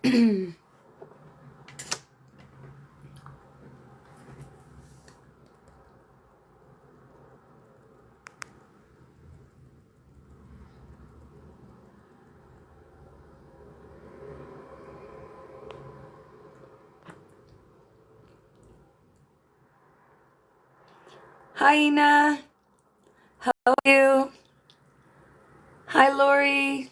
Hi, Ina. How are you? Hi, Lori.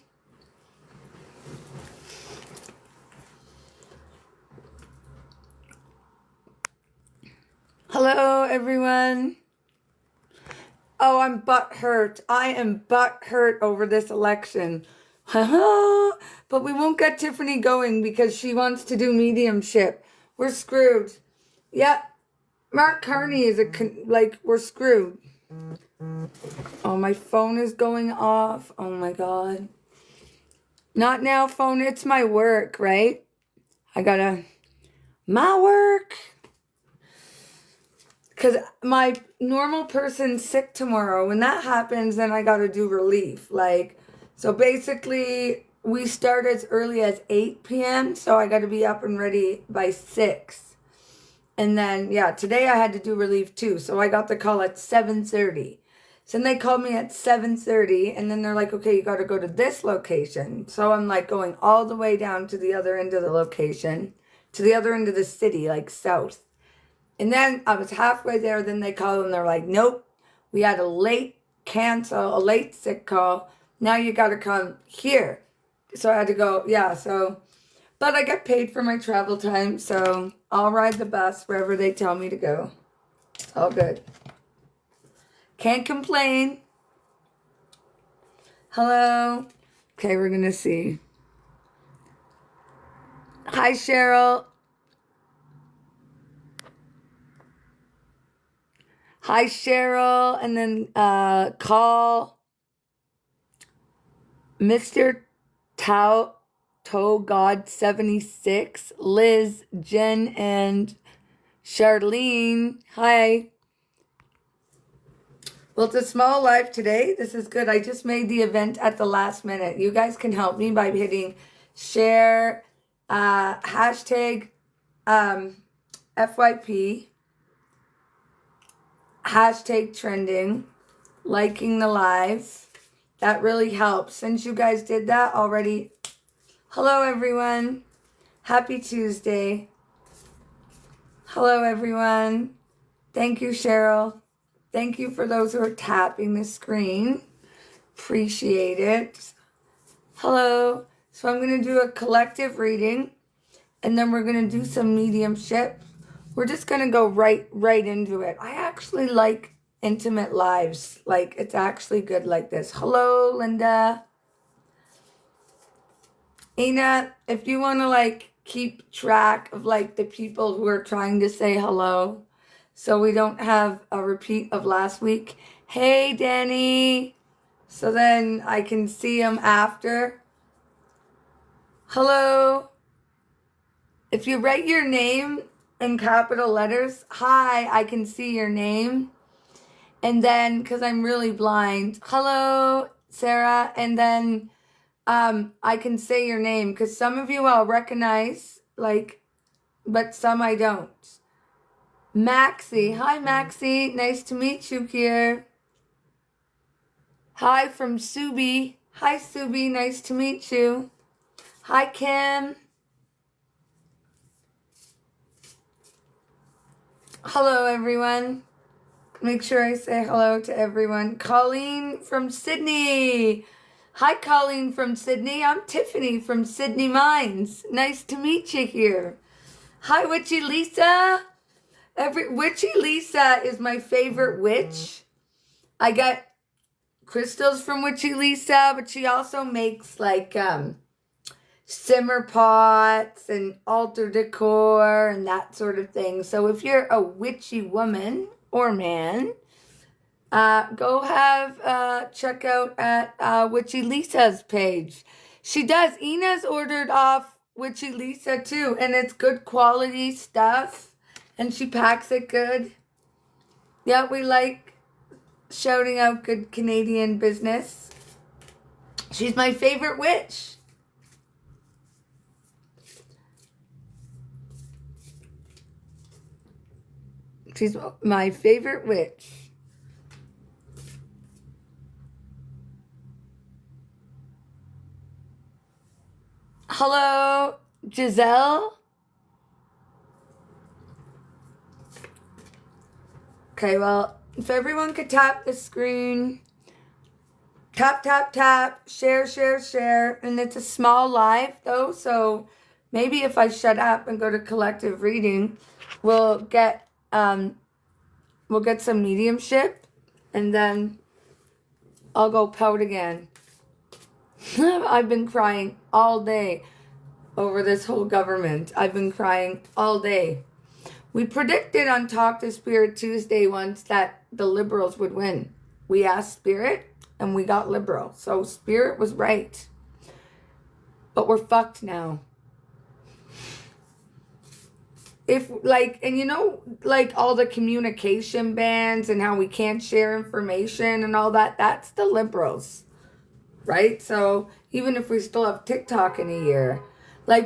Hello, everyone. Oh, I'm butthurt. I am butthurt over this election. But we won't get Tiffany going because she wants to do mediumship. We're screwed. Yeah, Mark Carney is we're screwed. Oh, my phone is going off. Oh my God. Not now, phone. It's my work, right? My work. Because my normal person's sick tomorrow. When that happens, then I got to do relief. So basically, we start as early as 8 p.m. So I got to be up and ready by 6. And then, yeah, today I had to do relief too. So I got the call at 7:30. So then they called me at 7:30. And then they're like, okay, you got to go to this location. So I'm like going all the way down to the other end of the location, to the other end of the city, like south. And then I was halfway there, then they called and they're like, nope, we had a late sick call. Now you got to come here. So I had to go, yeah, but I get paid for my travel time, so I'll ride the bus wherever they tell me to go. It's all good. Can't complain. Hello. Okay, we're going to see. Hi, Cheryl. Hi, Cheryl, and then call Mr. Toe God 76, Liz, Jen, and Charlene. Hi. Well, it's a small live today. This is good. I just made the event at the last minute. You guys can help me by hitting share, hashtag FYP, hashtag trending, liking the live. That really helps. Since you guys did that already. Hello, everyone. Happy Tuesday. Hello, everyone. Thank you, Cheryl. Thank you for those who are tapping the screen. Appreciate it. Hello. So I'm going to do a collective reading, and then we're going to do some mediumship. We're just going to go right into it. I actually like intimate lives. It's actually good like this. Hello, Linda. Ina, if you want to keep track of the people who are trying to say hello, so we don't have a repeat of last week. Hey, Danny. So then I can see them after. Hello. If you write your name in capital letters, hi, I can see your name. And then, because I'm really blind, hello, Sarah. And then I can say your name, because some of you I'll recognize, but some I don't. Maxie. Hi, Maxie. Nice to meet you here. Hi from Subi. Hi, Subi. Nice to meet you. Hi, Kim. Hello, everyone. Make sure I say hello to everyone. Colleen from Sydney. Hi, Colleen from Sydney. I'm Tiffany from Sydney Mines. Nice to meet you here. Hi, Witchy Lisa. Witchy Lisa is my favorite witch. I got crystals from Witchy Lisa, but she also makes simmer pots and altar decor and that sort of thing. So if you're a witchy woman or man, go check out at Witchy Lisa's page. She does. Ina's ordered off Witchy Lisa too, and it's good quality stuff, and she packs it good. Yeah, we like shouting out good Canadian business. She's my favorite witch. She's my favorite witch. Hello, Giselle. Okay, well, if everyone could tap the screen, tap, tap, tap, share, share, share. And it's a small live, though, so maybe if I shut up and go to collective reading, we'll get some mediumship, and then I'll go pout again. I've been crying all day over this whole government. I've been crying all day. We predicted on Talk to Spirit Tuesday once that the liberals would win. We asked Spirit and we got liberal. So Spirit was right. But we're fucked now. If and you know, all the communication bans and how we can't share information and all that, that's the liberals. Right? So even if we still have TikTok in a year,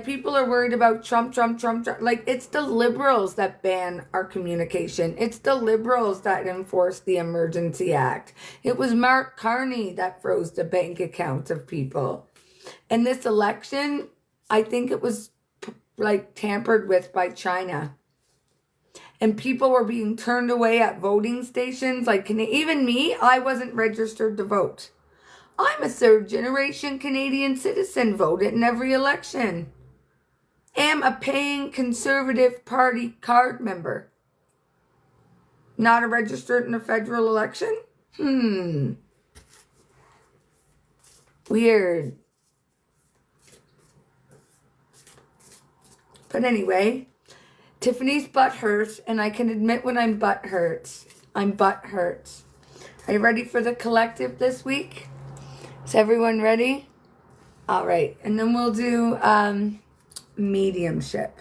people are worried about Trump. It's the liberals that ban our communication. It's the liberals that enforce the Emergency Act. It was Mark Carney that froze the bank accounts of people. And this election, I think it was tampered with by China. And people were being turned away at voting stations. Even me, I wasn't registered to vote. I'm a third-generation Canadian citizen, voted in every election. Am a paying Conservative Party card member. Not a registered in a federal election? Weird. But anyway, Tiffany's butt hurts, and I can admit when I'm butt hurts. I'm butt hurts. Are you ready for the collective this week? Is everyone ready? All right. And then we'll do mediumship.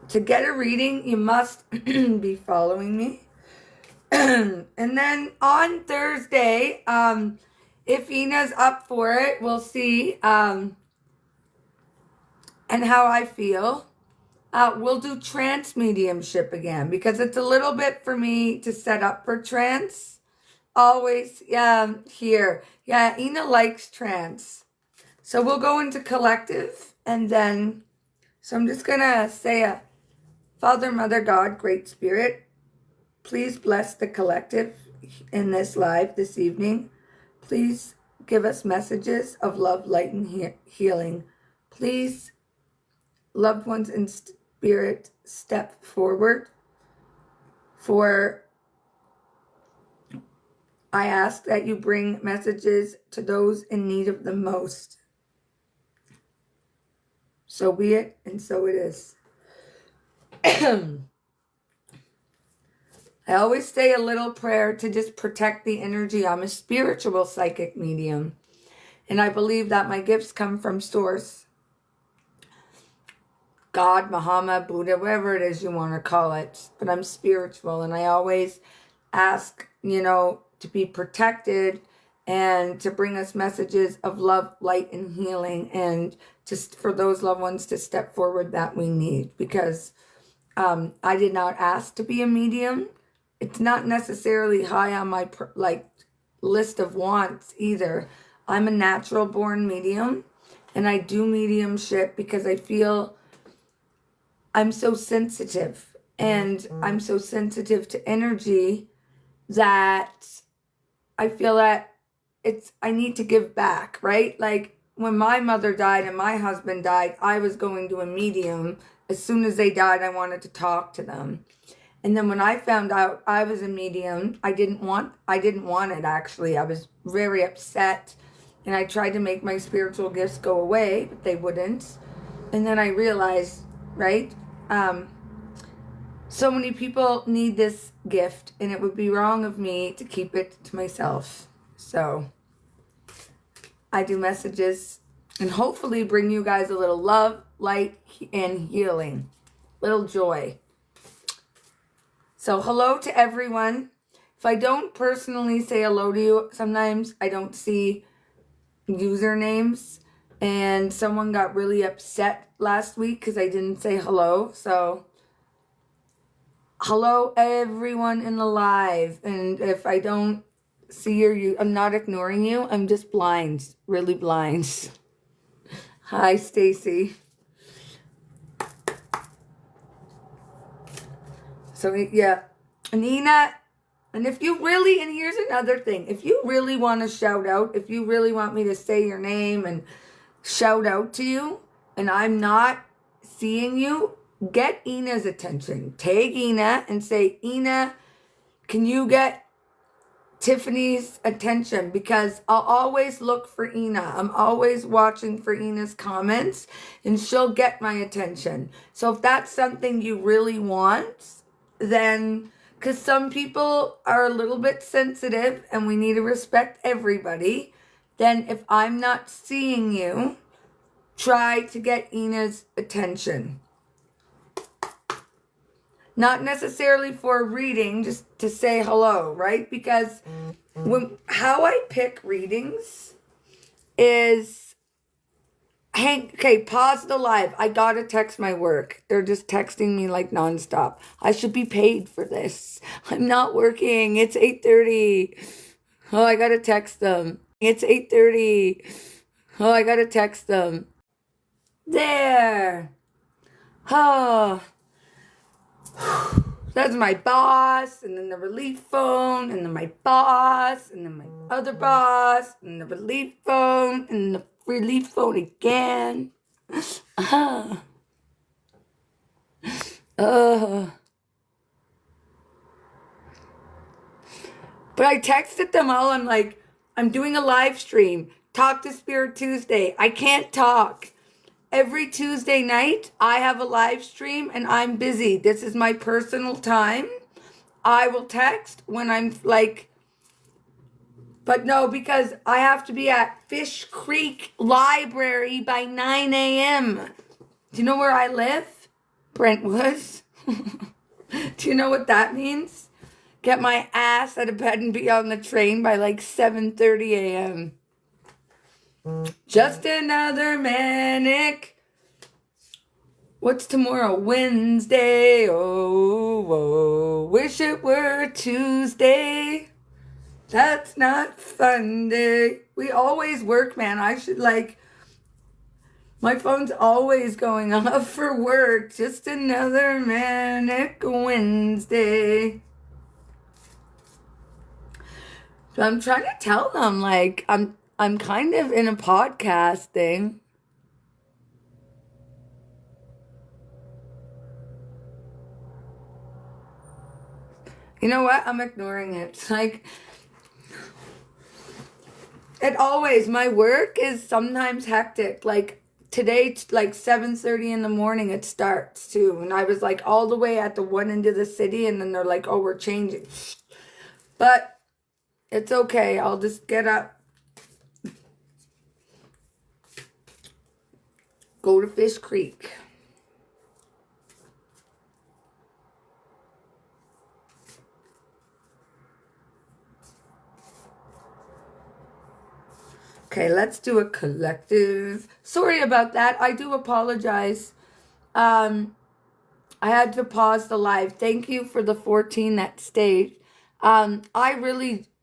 To get a reading, you must be following me. And then on Thursday, if Ina's up for it, we'll see and how I feel. We'll do trance mediumship again because it's a little bit for me to set up for trance. Always here. Yeah, Ina likes trance. So we'll go into collective and then, so I'm just going to say Father, Mother, God, Great Spirit, please bless the collective in this live this evening. Please give us messages of love, light, and healing. Please, loved ones in spirit, step forward. I ask that you bring messages to those in need of them most. So be it, and so it is. I always say a little prayer to just protect the energy. I'm a spiritual psychic medium, and I believe that my gifts come from Source. God, Muhammad, Buddha, whatever it is you want to call it. But I'm spiritual, and I always ask, to be protected and to bring us messages of love, light, and healing, and just for those loved ones to step forward that we need. Because I did not ask to be a medium. It's not necessarily high on my list of wants either. I'm a natural born medium, and I do mediumship because I feel I'm so sensitive, and I'm so sensitive to energy that I feel that I need to give back, right? When my mother died and my husband died, I was going to a medium. As soon as they died, I wanted to talk to them. And then when I found out I was a medium, I didn't want it, actually. I was very upset, and I tried to make my spiritual gifts go away, but they wouldn't. And then I realized, right, so many people need this gift, and it would be wrong of me to keep it to myself. So I do messages and hopefully bring you guys a little love, light, and healing, little joy. So hello to everyone. If I don't personally say hello to you, sometimes I don't see usernames, and someone got really upset last week because I didn't say hello. So hello everyone in the live, and if I don't see you, I'm not ignoring you. I'm just blind, really blind. Hi, Stacy. So yeah, Nina, and if you really, and here's another thing, if you really want to shout out, if you really want me to say your name and shout out to you, and I'm not seeing you, get Ina's attention. Tag Ina and say, Ina, can you get Tiffany's attention? Because I'll always look for Ina. I'm always watching for Ina's comments, and she'll get my attention. So if that's something you really want, then, because some people are a little bit sensitive and we need to respect everybody, then if I'm not seeing you, try to get Ina's attention. Not necessarily for a reading, just to say hello, right? Because how I pick readings is, okay, pause the live. I gotta text my work. They're just texting me like nonstop. I should be paid for this. I'm not working. It's 8:30. Oh, I gotta text them. It's 8:30. Oh, I gotta text them. There. Oh. That's my boss, and then the relief phone, and then my boss, and then my other boss, and the relief phone, and the relief phone again. But I texted them all. I'm like, I'm doing a live stream. Talk to Spirit Tuesday. I can't talk. Every Tuesday night, I have a live stream and I'm busy. This is my personal time. I will text when I'm like, but no, because I have to be at Fish Creek Library by 9 a.m. Do you know where I live? Brentwood. Do you know what that means? Get my ass out of bed and be on the train by like 7:30 a.m. Just another manic. What's tomorrow? Wednesday. Oh, wish it were Tuesday. That's not Sunday. We always work, man. I should my phone's always going off for work. Just another manic Wednesday. So I'm trying to tell them, like, I'm kind of in a podcast thing. You know what? I'm ignoring it. It's like, my work is sometimes hectic. Like today, like 7:30 in the morning, it starts too. And I was like all the way at the one end of the city, and then they're like, oh, we're changing. But it's okay. I'll just get up. Go to Fish Creek. Okay, let's do a collective. Sorry about that. I do apologize. I had to pause the live. Thank you for the 14 that stayed.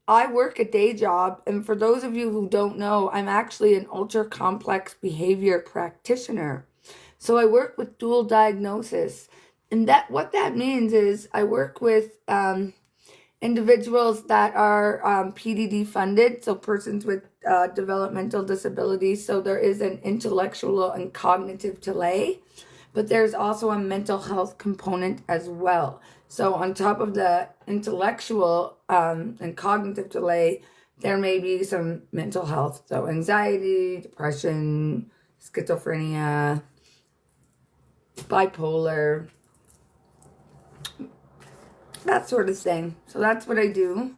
I work a day job, and for those of you who don't know, I'm actually an ultra complex behavior practitioner. So I work with dual diagnosis, and what that means is I work with individuals that are PDD funded, so persons with developmental disabilities. So there is an intellectual and cognitive delay, but there's also a mental health component as well. So on top of the intellectual and cognitive delay, there may be some mental health. So anxiety, depression, schizophrenia, bipolar, that sort of thing. So that's what I do.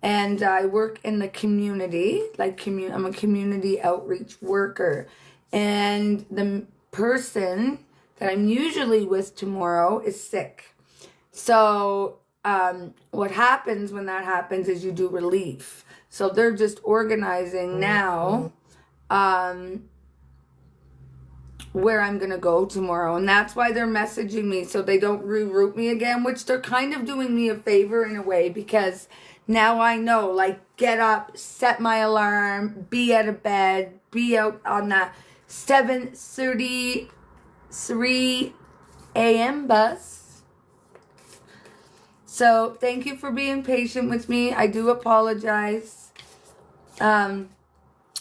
And I work in the community, I'm a community outreach worker. And the person that I'm usually with tomorrow is sick. So what happens when that happens is you do relief. So they're just organizing now where I'm going to go tomorrow. And that's why they're messaging me so they don't reroute me again, which they're kind of doing me a favor in a way, because now I know, like, get up, set my alarm, be out of bed, be out on that 7:33 a.m. bus. So thank you for being patient with me. I do apologize. I'm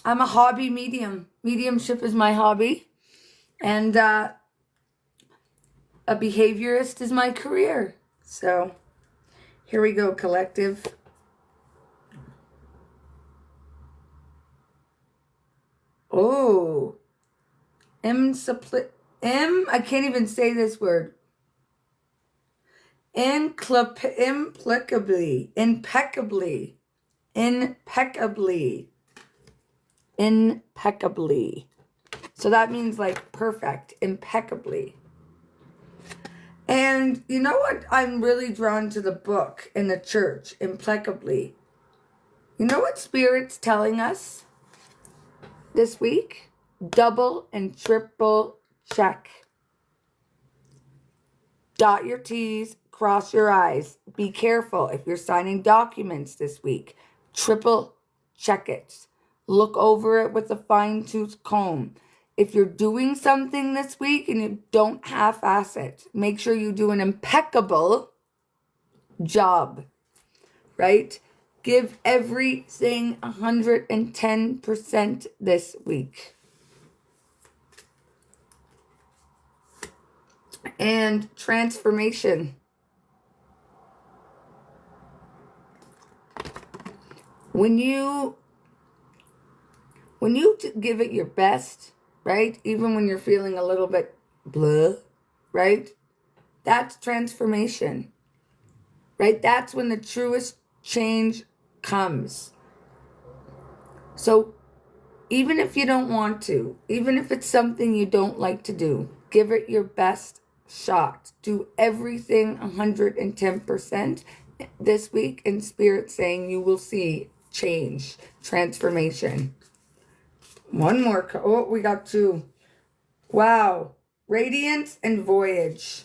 a hobby medium. Mediumship is my hobby. And a behaviorist is my career. So here we go, collective. Oh, I can't even say this word. Impeccably. So that means like perfect, impeccably. And you know what? I'm really drawn to the book in the church, impeccably. You know what Spirit's telling us this week? Double and triple check. Dot your T's, cross your I's. Be careful if you're signing documents this week. Triple check it. Look over it with a fine-tooth comb. If you're doing something this week and you don't half-ass it, make sure you do an impeccable job, right? Give everything 110% this week. And transformation. When you give it your best, right? Even when you're feeling a little bit blah, right? That's transformation, right? That's when the truest change comes. So even if you don't want to, even if it's something you don't like to do, give it your best shot. Do everything 110% this week, in Spirit saying you will see change, transformation. One more. Oh, we got two. Wow. Radiance and Voyage.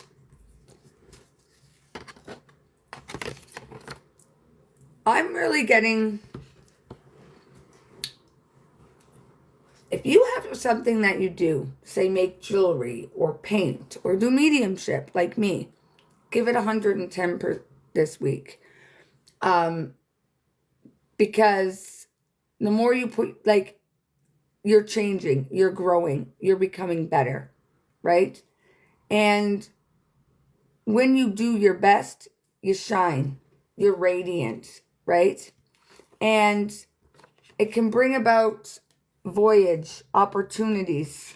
I'm really getting... If you have something that you do, say make jewelry or paint or do mediumship like me, give it 110% this week. Because the more you put, like, you're changing, you're growing, you're becoming better, right? And when you do your best, you shine, you're radiant, right? And it can bring about voyage opportunities.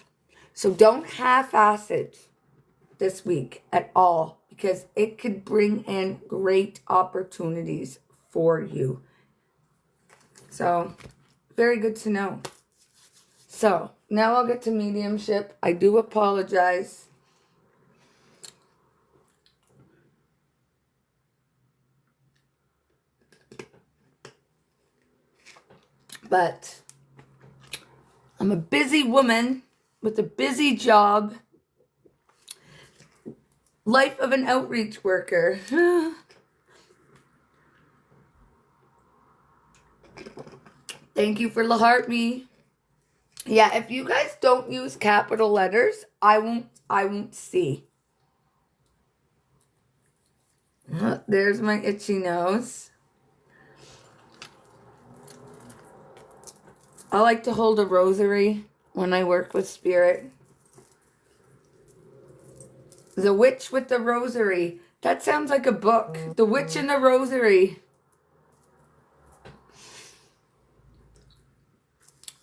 So don't half-ass it this week at all, because it could bring in great opportunities for you. So very good to know. So now I'll get to mediumship. I do apologize. But I'm a busy woman with a busy job. Life of an outreach worker. Thank you for the heart me. Yeah, if you guys don't use capital letters, I won't see. There's my itchy nose. I like to hold a rosary when I work with Spirit. The Witch with the Rosary. That sounds like a book. The Witch and the Rosary.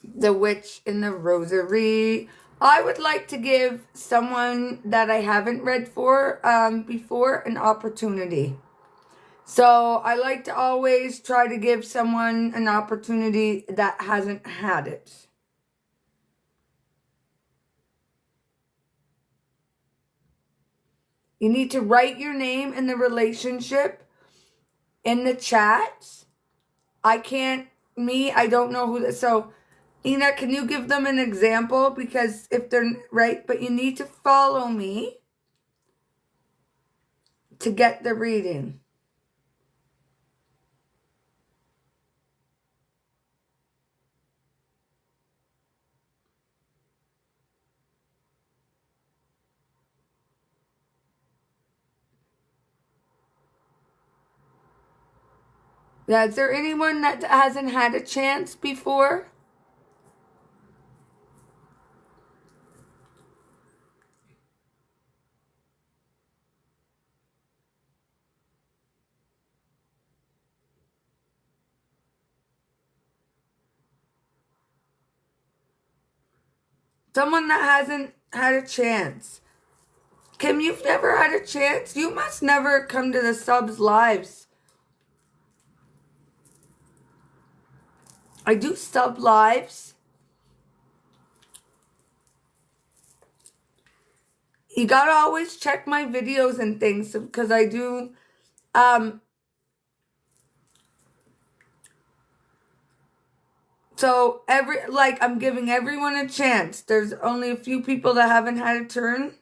The Witch in the Rosary. I would like to give someone that I haven't read for before an opportunity. So I like to always try to give someone an opportunity that hasn't had it. You need to write your name in the relationship in the chat. I don't know who, so Ina, can you give them an example? Because if they're right, but you need to follow me to get the reading. Yeah, is there anyone that hasn't had a chance before? Someone that hasn't had a chance. Kim, you've never had a chance? You must never come to the subs lives. I do sub lives. You gotta always check my videos and things because I do so I'm giving everyone a chance. There's only a few people that haven't had a turn.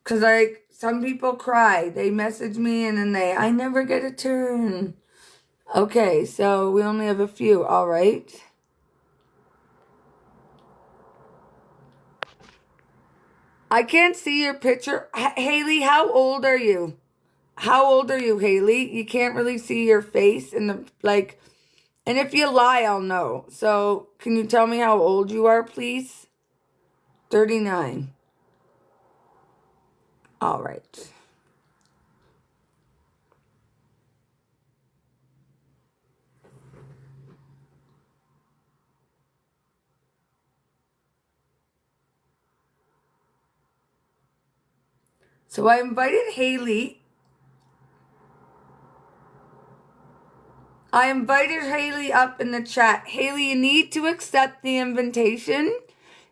Cause some people cry. They message me and then I never get a turn. Okay, so we only have a few, all right. I can't see your picture. Haley, how old are you? How old are you, Haley? You can't really see your face in the and if you lie, I'll know. So, can you tell me how old you are, please? 39. All right. So I invited Haley. I invited Haley up in the chat. Haley, you need to accept the invitation.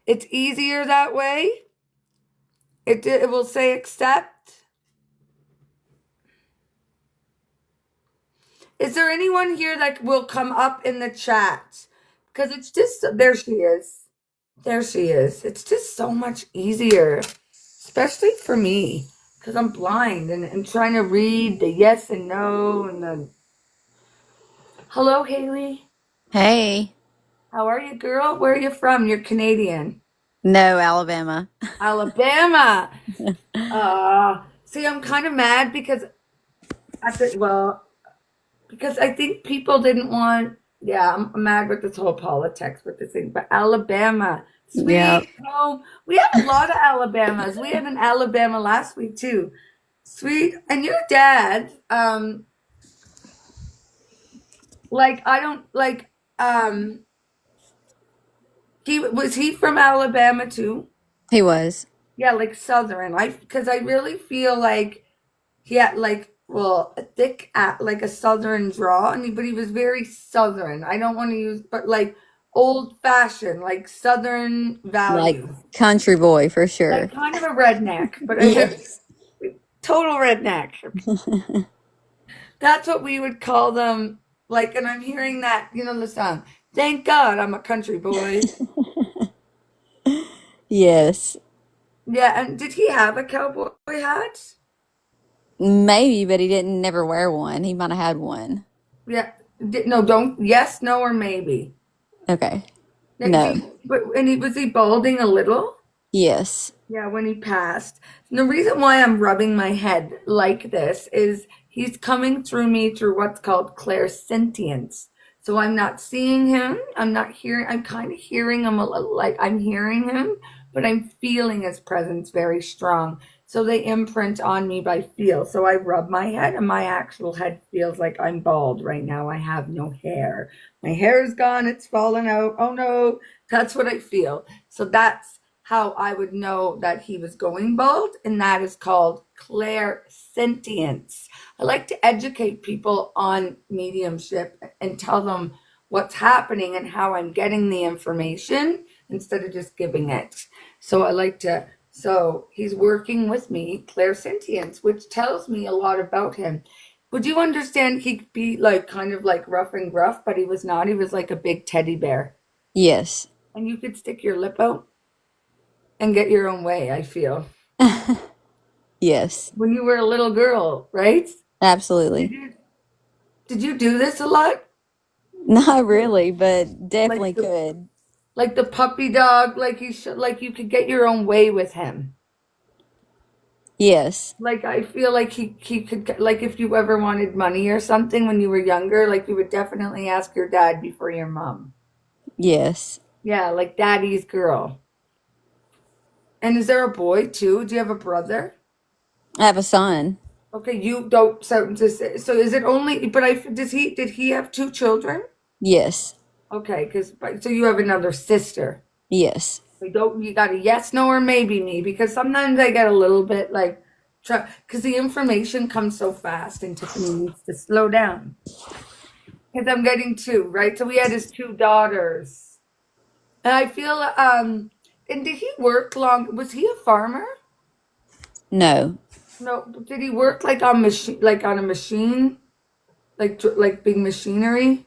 It's easier that way. It will say accept. Is there anyone here that will come up in the chat? Because it's just, there she is. There she is. It's just so much easier, especially for me, because I'm blind and trying to read the yes and no and the. Hello, Haley. Hey. How are you, girl? Where are you from? You're Canadian. No, Alabama. Alabama. See, I'm kind of mad because because I think people didn't want. Yeah, I'm mad with this whole politics with this thing. But Alabama, Yep. sweet home. We have a lot of Alabamas. We had an Alabama last week too. Sweet, and your dad, I don't he from Alabama too? He was. Yeah, like Southern. Because I really feel like he had a thick like a southern draw, but he was very southern. I don't want to use, but like old fashioned, like southern Like values, country boy for like sure. kind of a redneck, but a Yes. total redneck. That's what we would call them. Like, and I'm hearing that, the song. Thank God I'm a country boy. Yes. Yeah, and did he have a cowboy hat? Maybe, but he didn't never wear one. He might have had one. Yeah. No, don't. Yes, no, or maybe. Okay. Like, No. was he balding a little? Yes. Yeah, when he passed. And the reason why I'm rubbing my head like this is he's coming through me through what's called clairsentience. So I'm not seeing him. I'm not hearing. I'm kind of hearing him a little, like I'm hearing him, but I'm feeling his presence very strong. So they imprint on me by feel. So I rub my head, and my actual head feels like I'm bald right now. I have no hair. My hair is gone. It's fallen out. Oh no, that's what I feel. So that's how I would know that he was going bald, and that is called clairsentience. I like to educate people on mediumship and tell them what's happening and how I'm getting the information instead of just giving it. So he's working with me, clairsentience, which tells me a lot about him. Would you understand he'd be like kind of like rough and gruff, but he was not. He was like a big teddy bear. Yes. And you could stick your lip out and get your own way, I feel. Yes. When you were a little girl, right? Did Absolutely. you did you do this a lot? Not really, but definitely Like the could. like the puppy dog, like you should, like you could get your own way with him. Yes. Like I feel like he could like if you ever wanted money or something when you were younger, like you would definitely ask your dad before your mom. Yes. Yeah, like daddy's girl. And is there a boy too? Do you have a brother? I have a son. Okay, you don't. So is it only? But I does he did he have two children? Yes. Okay, because so you have another sister. Yes. We don't. You got a yes, no, or maybe me because sometimes I get a little bit like, because the information comes so fast and Tiffany needs to slow down. Because I'm getting two, right? So we had his two daughters, and I feel And did he work long? Was he a farmer? No. No. Did he work like on machine, like on a machine, like big machinery?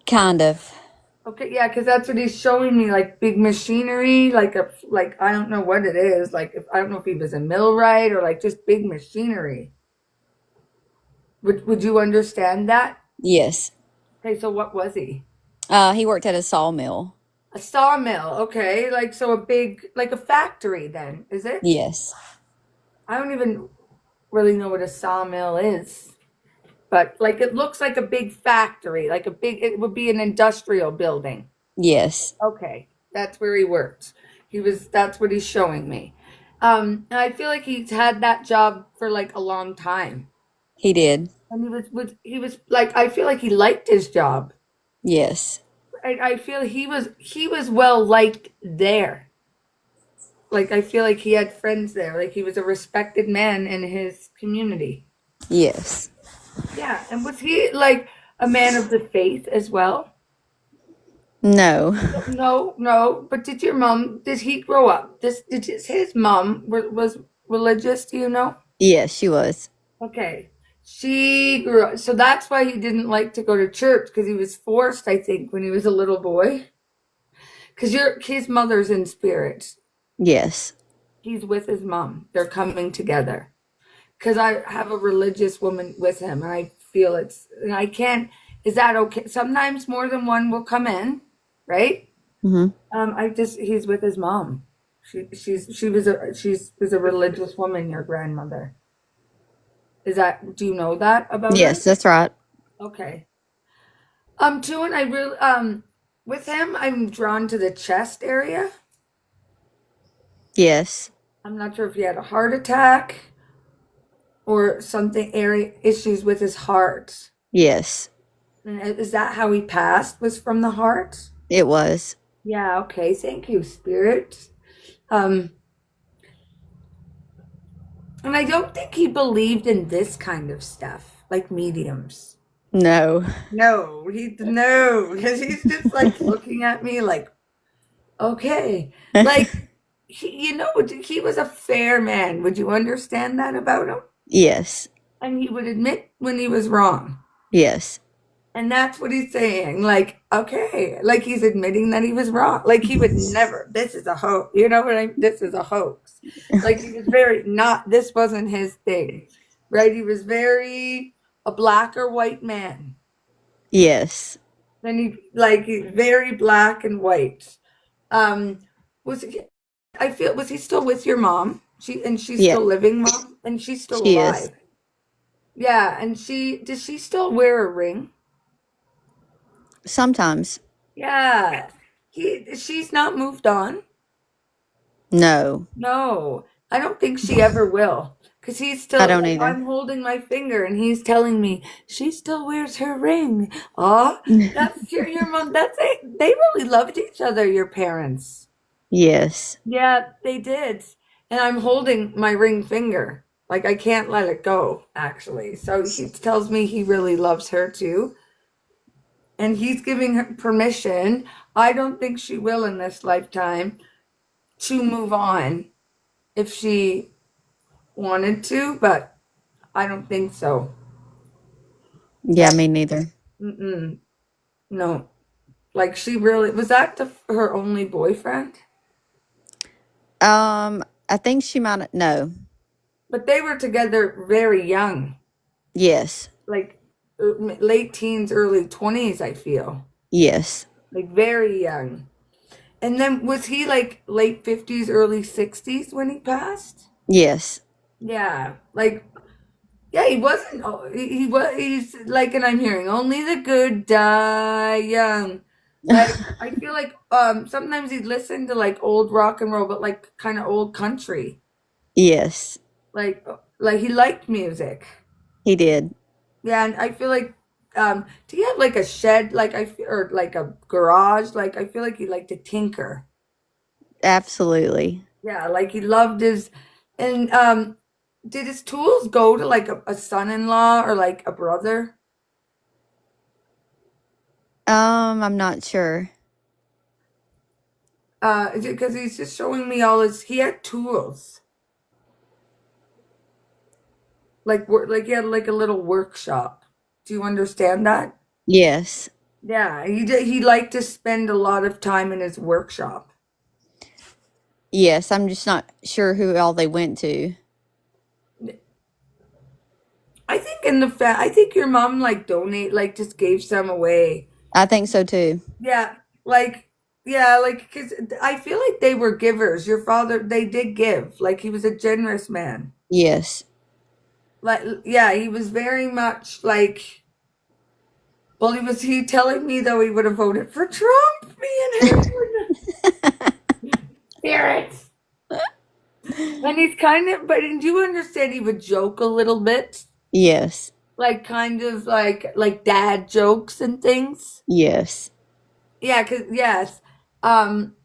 Kind of. Okay, yeah, because that's what he's showing me, like big machinery, like I don't know what it is, like if I don't know if he was a millwright or like just big machinery. Would you understand that? Yes. Okay, so what was he? He worked at a sawmill. A sawmill. Okay, like so a big like a factory then, is it? Yes. I don't even really know what a sawmill is, but like it looks like a big factory, like a big it would be an industrial building. Yes. Okay, that's where he worked. That's what he's showing me. And I feel like he's had that job for like a long time. He did. And he was like I feel like he liked his job. Yes. I feel he was well liked there. Like I feel like he had friends there. Like he was a respected man in his community. Yes. Yeah, and was he like a man of the faith as well? No. No, no. But did he grow up? His mom was religious? Do you know? Yes, she was. Okay. She grew up. So that's why he didn't like to go to church because he was forced, I think, when he was a little boy. Because his mother's in spirit. Yes. He's with his mom. They're coming together. Because I have a religious woman with him, and I feel and I can't. Is that okay? Sometimes more than one will come in, right? Hmm. He's with his mom. She was a religious woman, your grandmother. Do you know that about her? Yes, that's right. Okay. Too, and I really, with him, I'm drawn to the chest area. Yes. I'm not sure if he had a heart attack or something, area issues with his heart. Yes. And is that how he passed? Was from the heart? It was. Yeah, okay. Thank you, Spirit. Um, and I don't think he believed in this kind of stuff, like mediums. No. No, because he's just like looking at me like, okay, like he was a fair man. Would you understand that about him? Yes. And he would admit when he was wrong. Yes. And that's what he's saying. Like, okay, like he's admitting that he was wrong. Like he would never, this is a hoax. You know what I mean? This is a hoax. Like he was very not, this wasn't his thing, right? He was very a black or white man. Yes. Then he's very black and white. Um, was he, I feel, was he still with your mom? She's Yeah. still living, mom? And she's still She is. alive. Yeah, and does she still wear a ring? Sometimes. Yeah. She's not moved on. No. No, I don't think she ever will. Because he's I still, don't like, either. I'm holding my finger and he's telling me she still wears her ring. Oh, that's your mom. That's it. They really loved each other, your parents. Yes. Yeah, they did. And I'm holding my ring finger. Like, I can't let it go, actually. So he tells me he really loves her too. And he's giving her permission. I don't think she will in this lifetime to move on if she wanted to, but I don't think so. Yeah, That me neither. mm-mm, no, Like she really was that her only boyfriend? I think she might no. But they were together very young, Yes. like late teens, early 20s, I feel. Yes. Like very young. And then was he like late 50s, early 60s when he passed? Yes. Yeah. Like yeah, he wasn't he was he's like and I'm hearing only the good die young. Like I feel like sometimes he'd listen to like old rock and roll but like kind of old country. Yes. Like he liked music. He did. Yeah, and I feel like do you have like a shed like or like a garage? Like I feel like he liked to tinker. Absolutely. Yeah, like he loved his and did his tools go to like a son-in-law or like a brother? I'm not sure. Because he's just showing me all his he had tools. Like work like he had like a little workshop. Do you understand that? Yes. Yeah, he liked to spend a lot of time in his workshop. Yes, I'm just not sure who all they went to. I think I think your mom like donate like just gave some away. I think so too. Yeah, like yeah, like cuz I feel like they were givers. Your father they did give. Like he was a generous man. Yes. Like yeah, he was very much like well, he telling me though he would have voted for Trump, me and him would spirits. And he's kind of but do you understand he would joke a little bit? Yes. Like kind of like dad jokes and things. Yes. Yeah, cause yes. Um,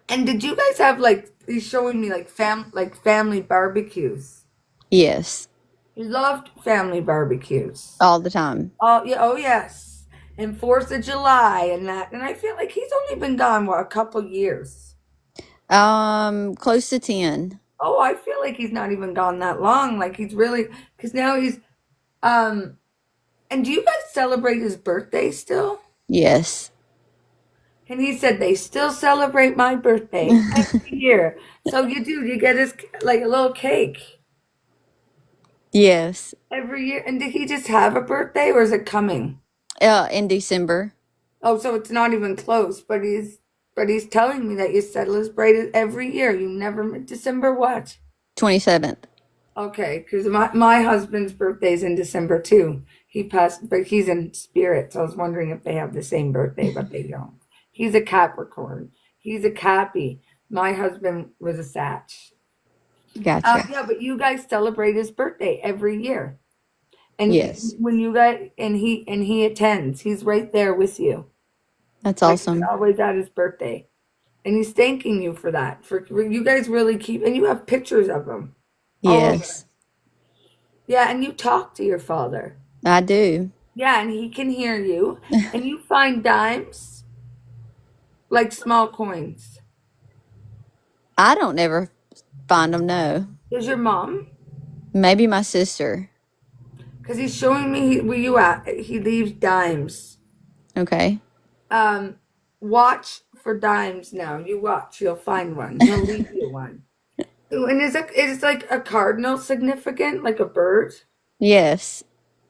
and did you guys have like he's showing me like family barbecues? Yes. He loved family barbecues. All the time. Oh yeah, oh yes. And Fourth of July and that. And I feel like he's only been gone what a couple years. Close to 10. Oh, I feel like he's not even gone that long. Like he's really because now he's um. And do you guys celebrate his birthday still? Yes. And he said they still celebrate my birthday every year. So you do, you get his like a little cake Yes. every year. And did he just have a birthday or is it coming? In December. Oh, so it's not even close, but he's telling me that you celebrate it every year. You never December what? 27th. Okay, because my husband's birthday's in December too. He passed, but he's in spirit, so I was wondering if they have the same birthday, but they don't. He's a Capricorn. He's a Cappy. My husband was a Sag. Gotcha. Yeah, but you guys celebrate his birthday every year, and Yes. when you guys and he attends, he's right there with you. That's Like he's awesome. always at his birthday, and he's thanking you for that. For you guys really keep, and you have pictures of him all over. Yes. Yeah, and you talk to your father. I do. Yeah, and he can hear you. And you find dimes, like small coins. I don't never find them, no. Does your mom? Maybe my sister. Because he's showing me where you at. He leaves dimes. Okay. Um, watch for dimes now. You watch, you'll find one. He'll leave you one. Ooh, and is like a cardinal significant, like a bird? Yes.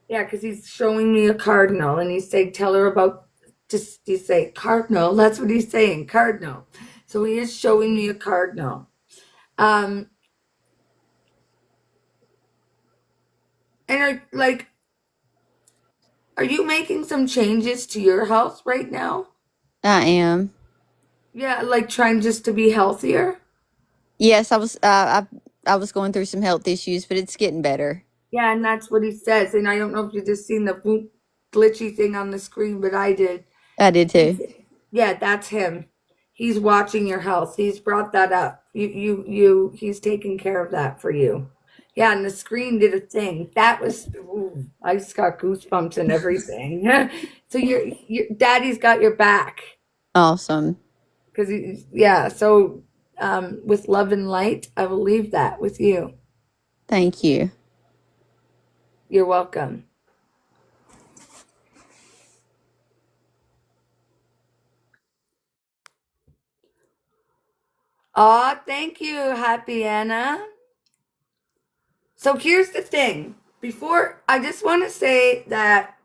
Yeah, because he's showing me a cardinal, and he's saying, "Tell her about." Just you say cardinal. That's what he's saying, cardinal. So he is showing me a cardinal. Um, and are you making some changes to your health right now? I am. Yeah, like trying just to be healthier. Yes, I was going through some health issues, but it's getting better. Yeah, and that's what he says. And I don't know if you just seen the boop glitchy thing on the screen, but I did. I did too. Yeah, that's him. He's watching your health. He's brought that up. He's taking care of that for you. Yeah, and the screen did a thing. That was, ooh, I just got goosebumps and everything. So your daddy's got your back. Awesome. Because yeah, so with love and light, I will leave that with you. Thank you. You're welcome. Aw, thank you, Happy Anna. So here's the thing. Before, I just want to say that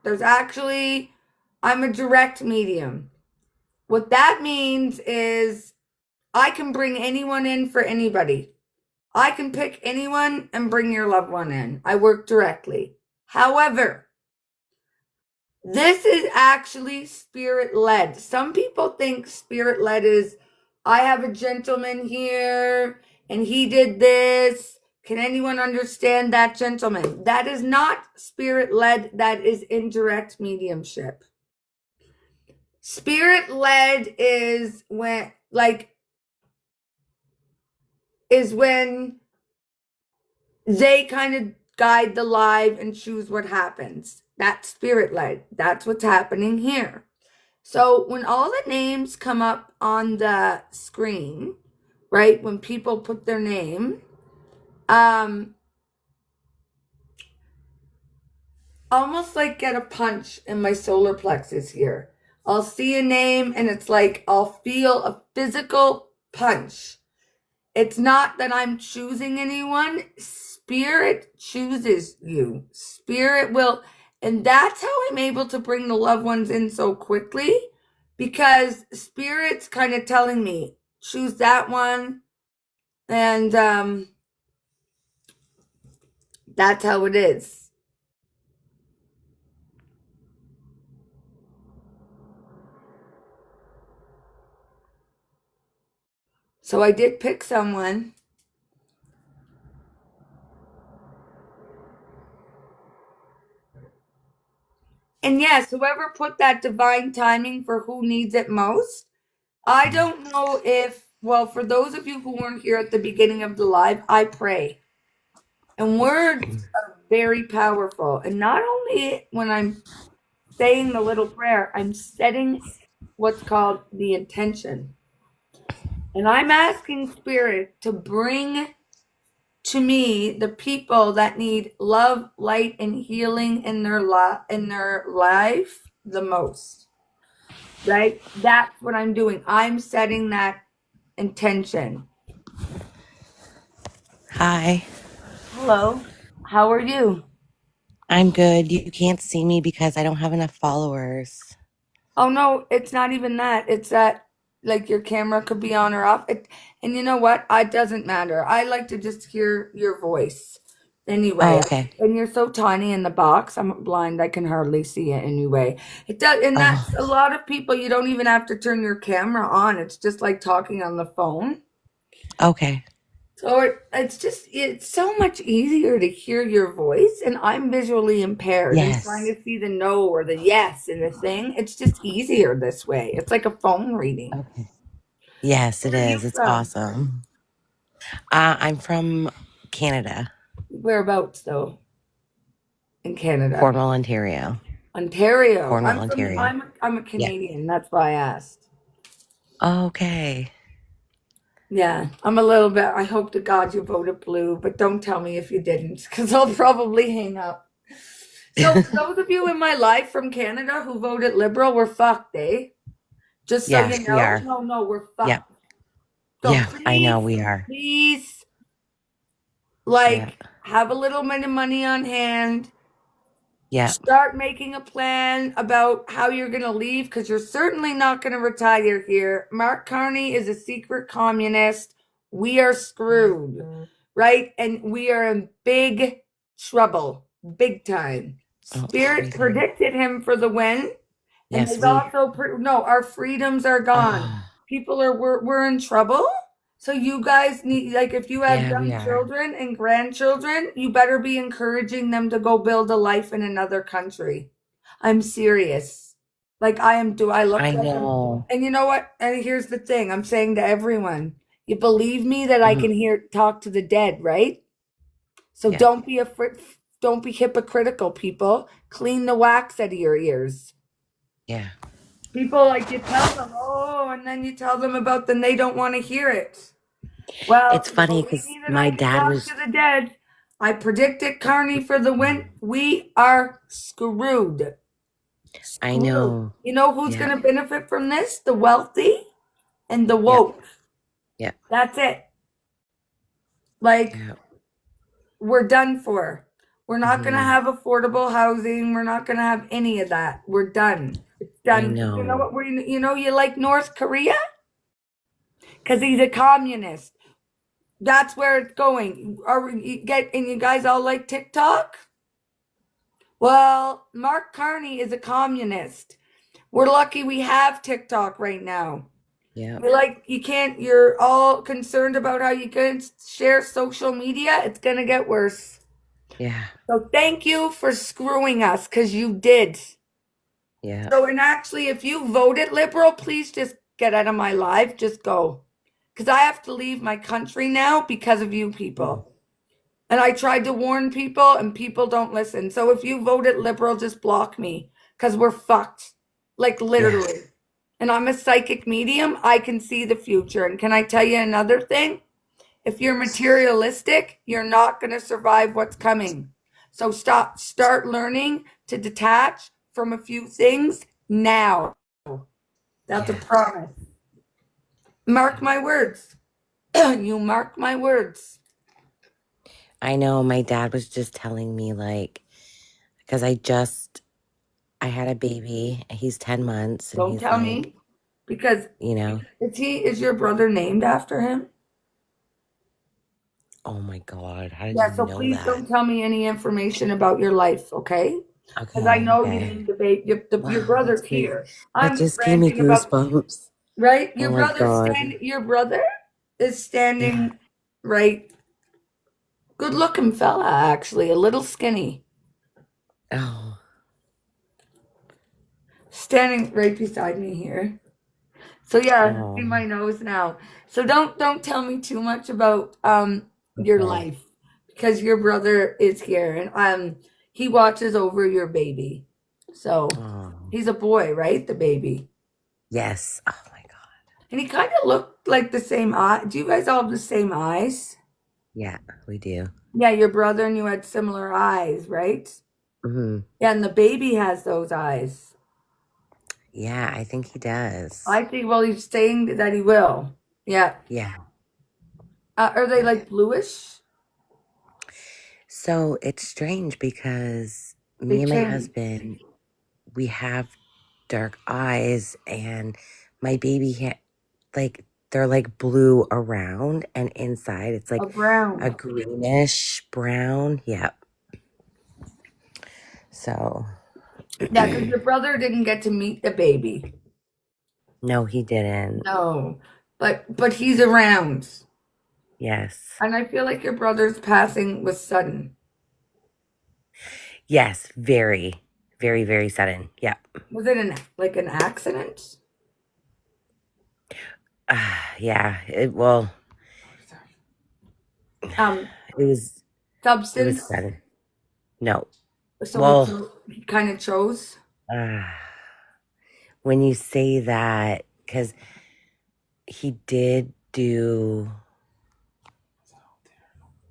I'm a direct medium. What that means is I can bring anyone in for anybody. I can pick anyone and bring your loved one in. I work directly. However, this is actually spirit led. Some people think spirit led is, I have a gentleman here and he did this. Can anyone understand that gentleman? That is not spirit led, that is indirect mediumship. Spirit led is when they kind of guide the live and choose what happens. That's spirit led. That's what's happening here. So when all the names come up on the screen, right? When people put their name, almost like get a punch in my solar plexus here. I'll see a name and it's like I'll feel a physical punch. It's not that I'm choosing anyone. Spirit chooses you. Spirit will, and that's how I'm able to bring the loved ones in so quickly, because Spirit's kind of telling me, choose that one. And that's how it is. So I did pick someone. And yes, whoever put that divine timing for who needs it most, I don't know if, well, for those of you who weren't here at the beginning of the live, I pray. And words are very powerful. And not only when I'm saying the little prayer, I'm setting what's called the intention. And I'm asking Spirit to bring to me the people that need love, light, and healing in their life the most. Right? That's what I'm doing. I'm setting that intention. Hi, Hello. How are you? I'm good. You can't see me because I don't have enough followers. Oh no, it's not even that. It's that like your camera could be on or off. And you know what? It doesn't matter. I like to just hear your voice. Oh, Anyway, okay. and you're so tiny in the box. I'm blind. I can hardly see it anyway. It does, and Oh, that's a lot of people. You don't even have to turn your camera on. It's just like talking on the phone. okay. So it's so much easier to hear your voice, and I'm visually impaired and trying Yes. to see the no or the yes in the thing. It's just easier this way. It's like a phone reading. Okay. Yes, it Where are you is. It's from? awesome. I'm from Canada, Whereabouts though? In Canada. Cornwall, Ontario. Ontario. Cornwall, Ontario. I'm a Yeah. Canadian. That's why I asked. Okay. Yeah, I'm a little bit. I hope to God you voted blue, but don't tell me if you didn't, because I'll probably hang up. So for those of you in my life from Canada who voted Liberal, we're fucked, eh? Just so you Yes, we know. are. No, no, we're Yep. fucked. So Yeah, I know please, we are. please, Yeah. have a little bit of money on hand. Yeah. Start making a plan about how you're going to leave, because you're certainly not going to retire here. Mark Carney is a secret communist. We are screwed, right? And we are in big trouble, big time. Oh, Spirit freezing. predicted him for the win. And Yes, they've we. also, no, our freedoms are gone. Oh, We're in trouble. So you guys need, like, if you have yeah, we young are. children and grandchildren, you better be encouraging them to go build a life in another country. I'm serious. Like I look I like them. know. And you know what? And here's the thing I'm saying to everyone, you believe me that I Mhm. can talk to the dead, right? So Yeah. don't be hypocritical, people. Clean the wax out of your ears. Yeah. People, like, you tell them, oh, and then you tell them about, then they don't want to hear it. Well, It's you funny believe because me that I my can dad talk to was. the dead. I predicted Carney for the win. We are screwed. I Screwed. know. You know who's Yeah. going to benefit from this? The wealthy and the Yep. woke. Yeah. That's it. Like, Yeah. we're done for. We're not going to Hmm. have affordable housing. We're not going to have any of that. We're done. It's I done. You know know. what? You like North Korea? Because he's a communist. That's where it's going. And you guys all like TikTok? Well, Mark Carney is a communist. We're lucky we have TikTok right now. Yeah. You're all concerned about how you can share social media. It's going to get worse. Yeah. So thank you for screwing us because you did. Yeah. So, and actually, if you voted liberal, please just get out of my life. Just go. Because I have to leave my country now because of you people. And I tried to warn people, and people don't listen. So if you voted liberal, just block me because we're fucked. Like Yeah. literally. And I'm a psychic medium. I can see the future. And can I tell you another thing? If you're materialistic, you're not going to survive what's coming. So start learning to detach from a few things now. That's a Yeah. promise. Mark my words. You mark my words. I know. My dad was just telling me, like, because I had a baby. He's 10 months, and Don't he's tell like, me because you know, is your brother named after him? oh my God, how did Yeah, you so know please that? don't tell me any information about your life, okay? Because I Okay. know you Okay. named the baby. Your Wow. brother's here. That I'm just gave me ranting about goosebumps. right. Oh my God. Your brother is Yeah. standing right. Good looking fella, actually, a little skinny, Oh. standing right beside me here. So yeah, Oh. see my nose now. So don't tell me too much about your Okay. life because your brother is here and he watches over your baby. So Oh. he's a boy, right? The baby. Yes. Oh my God. And he kind of looked like the same eye. Do you guys all have the same eyes? Yeah, we do. Yeah, your brother and you had similar eyes, right? Hmm. Yeah, and the baby has those eyes. Yeah, I think he does. I think, well, he's saying that he will. Yeah. Yeah. Are they Yeah. like bluish? So it's strange because They me and my change. husband, we have dark eyes, and my baby like they're like blue around, and inside it's A like a brown. greenish brown. Yep. So Yeah, because your brother didn't get to meet the baby. no, he didn't. No. But he's around. Yes. And I feel like your brother's passing was sudden. Yes, very, very, very sudden. Yep. Was it an accident? Yeah. Well, Um, it was it was Substance. sudden. No. So Well, he kind of chose. uh, when you say that, because he did do,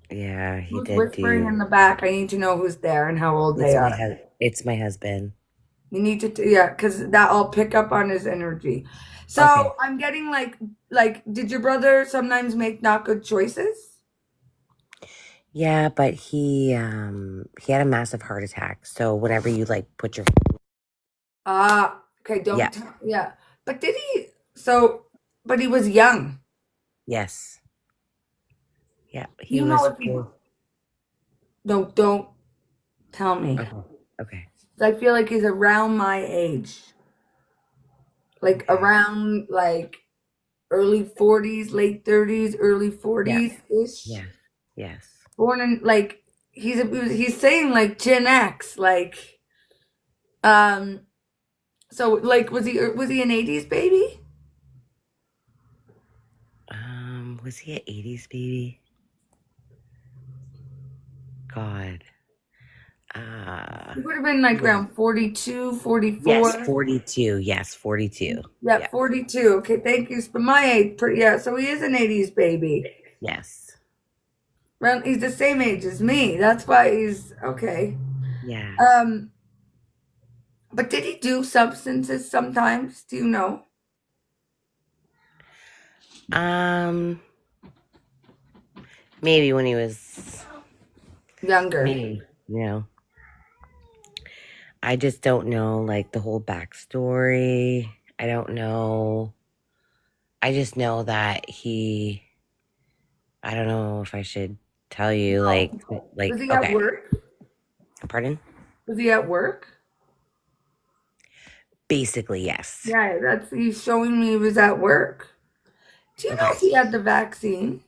yeah, he Who's did whispering in do. the back? I need to know who's there and how old they are. It's my husband. You need to, yeah, because that I'll pick up on his energy. Okay. So I'm getting did your brother sometimes make not good choices? Yeah, but he had a massive heart attack. So whenever you like put your Ah, okay, yeah, don't tell, yeah. But did he, so, but he was young. yes. Yeah, Do he you know was if he, four. don't tell me. Okay. Okay. I feel like he's around my age. Like Okay. around early 40s, late 30s, early Yeah. 40s-ish. Yeah. Yes. Born in he's saying like Gen X, um so was he an 80s baby? Was he an 80s baby? God. Uh He would have been like yeah. around 42, Yes, 44. 42. Yes, 42. Yeah, Yeah. 42. Okay, thank you. But my age, yeah, so he is an 80s baby. Yes. He's the same age as me. That's why he's okay. Yes. Um, but did he do substances sometimes? Do you know? Um, maybe when he was Younger. maybe, I just don't know like the whole backstory. I don't know. I just know that I don't know if I should tell you No. Was he at okay. work? Pardon? Was he at work? Basically, yes. Yeah, he's showing me he was at work. Do you know Okay. if he had the vaccine?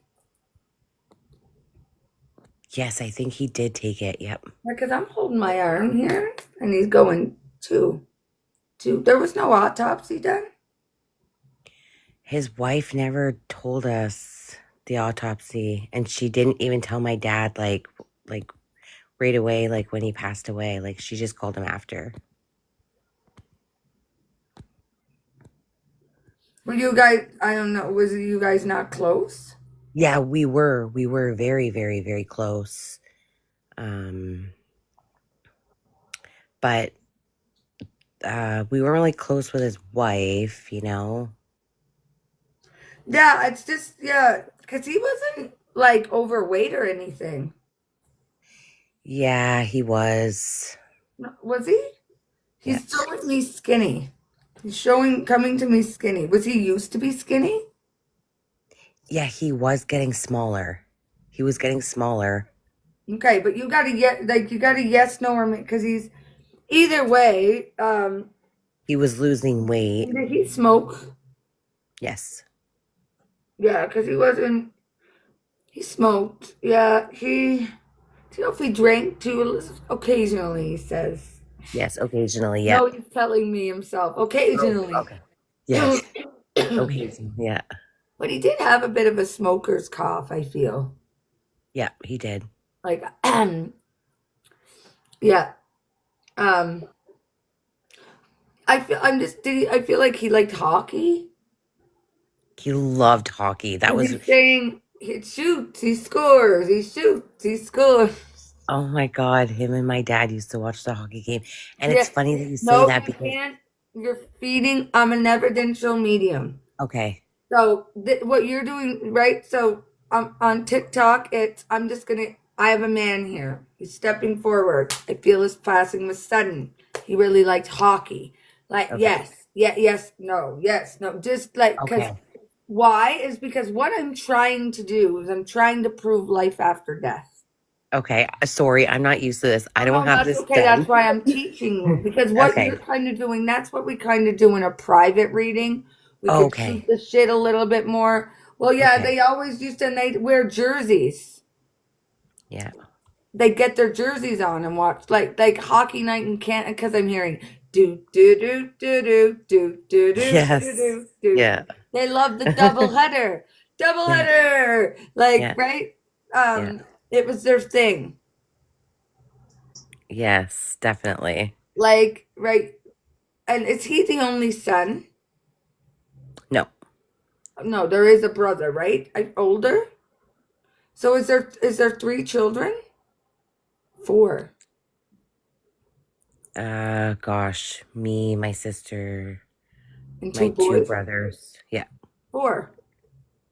Yes, I think he did take it. Yep. Because I'm holding my arm here and he's going two. There was no autopsy done. His wife never told us the autopsy, and she didn't even tell my dad like right away, like when he passed away. Like she just called him after. Were you guys, I don't know, was you guys not close? Yeah, we were very, very, very close. But we weren't really close with his wife, Yeah, it's just, yeah, because he wasn't like overweight or anything. Yeah, he was. Was he? Yeah. He's showing me skinny. Coming to me skinny. Was he used to be skinny? Yeah, he was getting smaller. He was getting smaller. Okay, but you gotta you gotta yes, no, or because he's either way. He was losing weight. Did he smoke? Yes. Yeah, because he wasn't. He smoked. Yeah, he. Do you know if he drank too? Occasionally, he says. Yes, occasionally, yeah. No, he's telling me himself. Occasionally. Okay. Yes. Occasionally, yeah. But he did have a bit of a smoker's cough, I feel. Yeah, he did. Like, yeah. Um, I feel like he liked hockey. He loved hockey. That And was, he's saying he shoots, he scores, he shoots, he scores. oh my God, him and my dad used to watch the hockey game. And Yeah. it's funny that you say No, that you because, can't. You're feeding. I'm an evidential medium. okay, So what you're doing, right? So on TikTok, I'm just gonna. I have a man here. He's stepping forward. I feel his passing was sudden. He really liked hockey. Like okay, yes, yeah, yes, no. Just like because okay, why is because what I'm trying to do is I'm trying to prove life after death. okay. Sorry, I'm not used to this. I don't No, have that's this okay. done. That's why I'm teaching you because what you're Okay, kind of doing, that's what we kind of do in a private reading. We could shoot okay, the shit a little bit more. Well, yeah, okay. they always used to, and they wear jerseys. Yeah. They get their jerseys on and watch like hockey night in Canada because I'm hearing do do do do do do do do do Yes. do do. Yeah. They love the double Yeah. header, like Yeah. right. Yeah. It was their thing, Yes, definitely. like right. And is he the only son? No. No, there is a brother, right? Older. So is there three children? Four. Gosh, me, my sister, And my two two boys? brothers. Yeah. Four.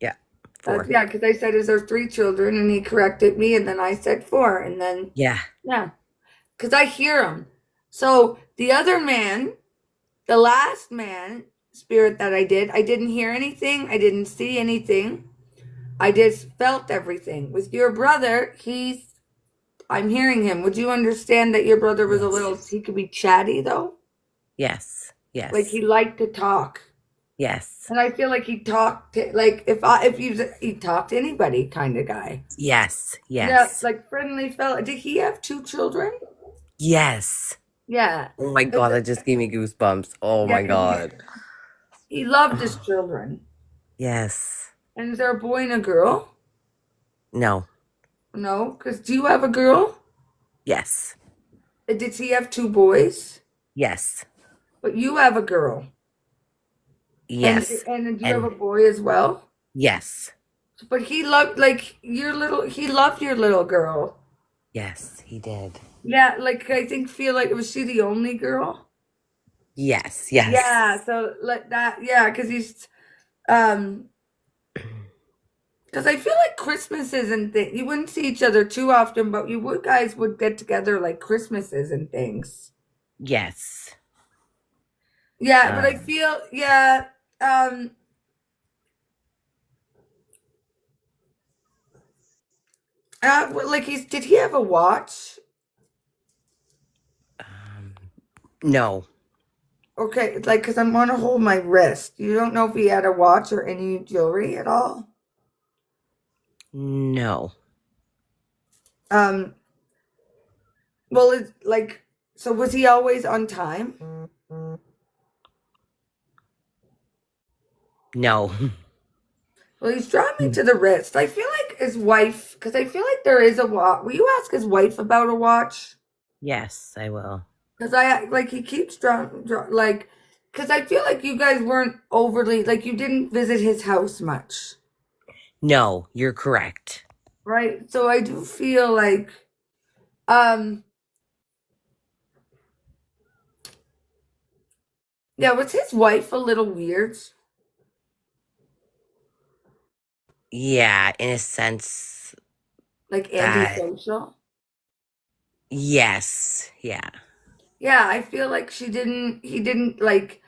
Yeah. Four. Yeah, because I said, is there three children? And he corrected me, and then I said four. And then, Yeah. yeah, because I hear him. So the other man, the last man spirit that I didn't hear anything. I didn't see anything. I just felt everything. With your brother, I'm hearing him. Would you understand that your brother was he could be chatty though? Yes. Like Yes. he liked to talk. Yes. And I feel like he talked to, like he talked to anybody kind of guy. Yes. Yeah, Yes. like friendly fella. Did he have two children? Yes. Yeah. Oh my God, that just gave me goosebumps. Oh Yeah, my 'cause God. he loved his children. Yes. And is there a boy and a girl? No. No, because do you have a girl? Yes. Did he have two boys? Yes. But you have a girl. Yes. And do you have a And boy as well? yes. But he loved he loved your little girl. Yes, he did. Yeah, like I think feel like was she the only girl? Yes. Yes. Yeah, so like that, yeah, because he's um Because I feel like Christmases and things, you wouldn't see each other too often, but you would guys would get together like Christmases and things. Yes. Yeah, but I Um, feel, yeah, um, like did he have a watch? um, no, Okay, like, because I'm gonna hold my wrist. You don't know if he had a watch or any jewelry at all? no, Um, well, it's like, so was he always on time? no. Well, he's drawing me to the wrist. I feel like his wife, because I feel like there is a watch. Will you ask his wife about a watch? Yes, I will. Because I like he keeps like, because I feel like you guys weren't overly like you didn't visit his house much, No, you're correct. right? So I do feel like, um, yeah, was his wife a little weird, Yeah, in a sense like that, antisocial? yes, yeah, Yeah, I feel like he didn't like,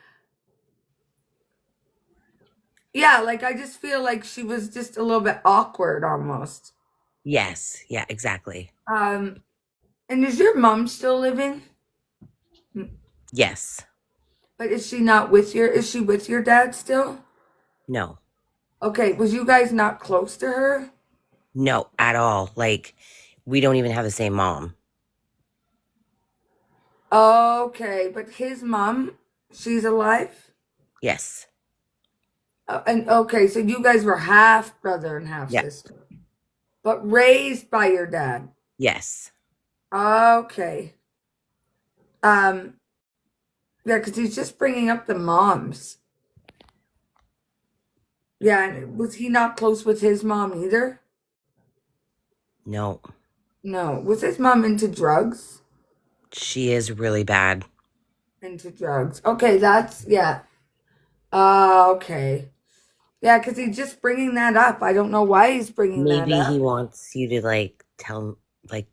yeah, like I just feel like she was just a little bit awkward almost. yes, yeah, exactly. Um, and is your mom still living? Mm, Yes, but is she not with is she with your dad still? no, Okay, was you guys not close to her? no, at all. Like, we don't even have the same mom. Okay, but his mom, she's alive? Yes, And okay, so you guys were half brother and half yeah, sister, but raised by your dad. yes, Okay. Um, yeah, because he's just bringing up the moms. Yeah, and was he not close with his mom either? no. No. Was his mom into drugs? She is really bad. Into drugs. Okay, that's, yeah. Okay. Yeah, because he's just bringing that up. I don't know why he's bringing that Maybe he up. wants you to like like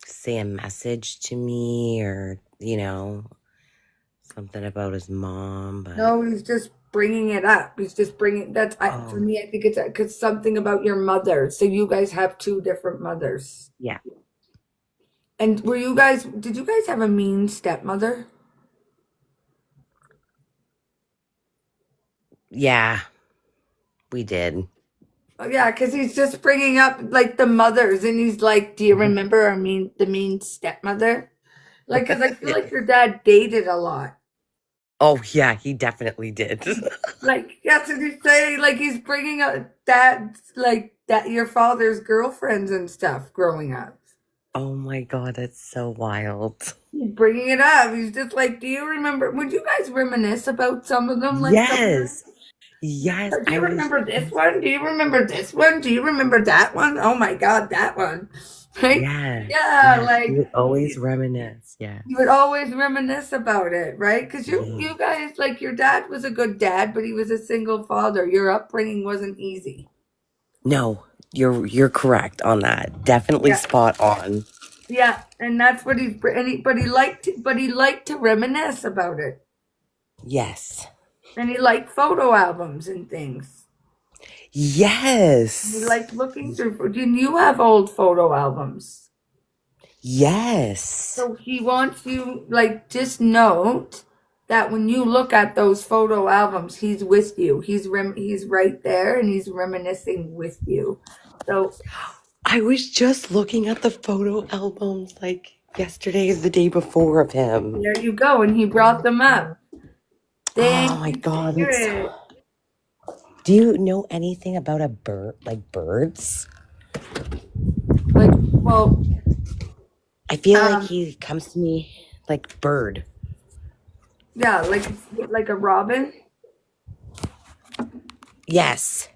say a message to me or, something about his mom, but No, he's just bringing it up. He's just bringing for oh, me. I think it's because something about your mother. So you guys have two different mothers. yeah. And did you guys have a mean stepmother? Yeah, we did. Oh, yeah, because he's just bringing up like the mothers, and he's like, "Do you remember the mean stepmother?" Like, because I feel Yeah. like your dad dated a lot. Oh, yeah, he definitely did. Like, that's what he's saying. Like, he's bringing up that your father's girlfriends and stuff growing up. Oh my God, that's so wild. He's bringing it up. He's just like, "Do you remember?" Would you guys reminisce about some of them? Like, Yes. Yes, do I you was remember this just, one? Do you remember this one? Do you remember that one? Oh my God, that one. Right? yes, Yeah, yes. We like would always reminisce. Yes. you would always reminisce about it, right? Because Yeah. you guys, like your dad was a good dad, but he was a single father. Your upbringing wasn't easy. No, you're correct on that. Definitely Yeah. spot on. Yeah, and that's what but he liked to reminisce about it. Yes. And he liked photo albums and things. He Yes. liked looking through. And you have old photo albums. Yes. So he wants you, like, just note that when you look at those photo albums, he's with you. He's right there and he's reminiscing with you. So I was just looking at the photo albums like yesterday is the day before of him. there you go. And he brought them up. Oh Thank my you, God, it's Spirit. do you know anything about a bird like birds? Like, well, I feel like um, he comes to me like bird. yeah, like a robin. Yes.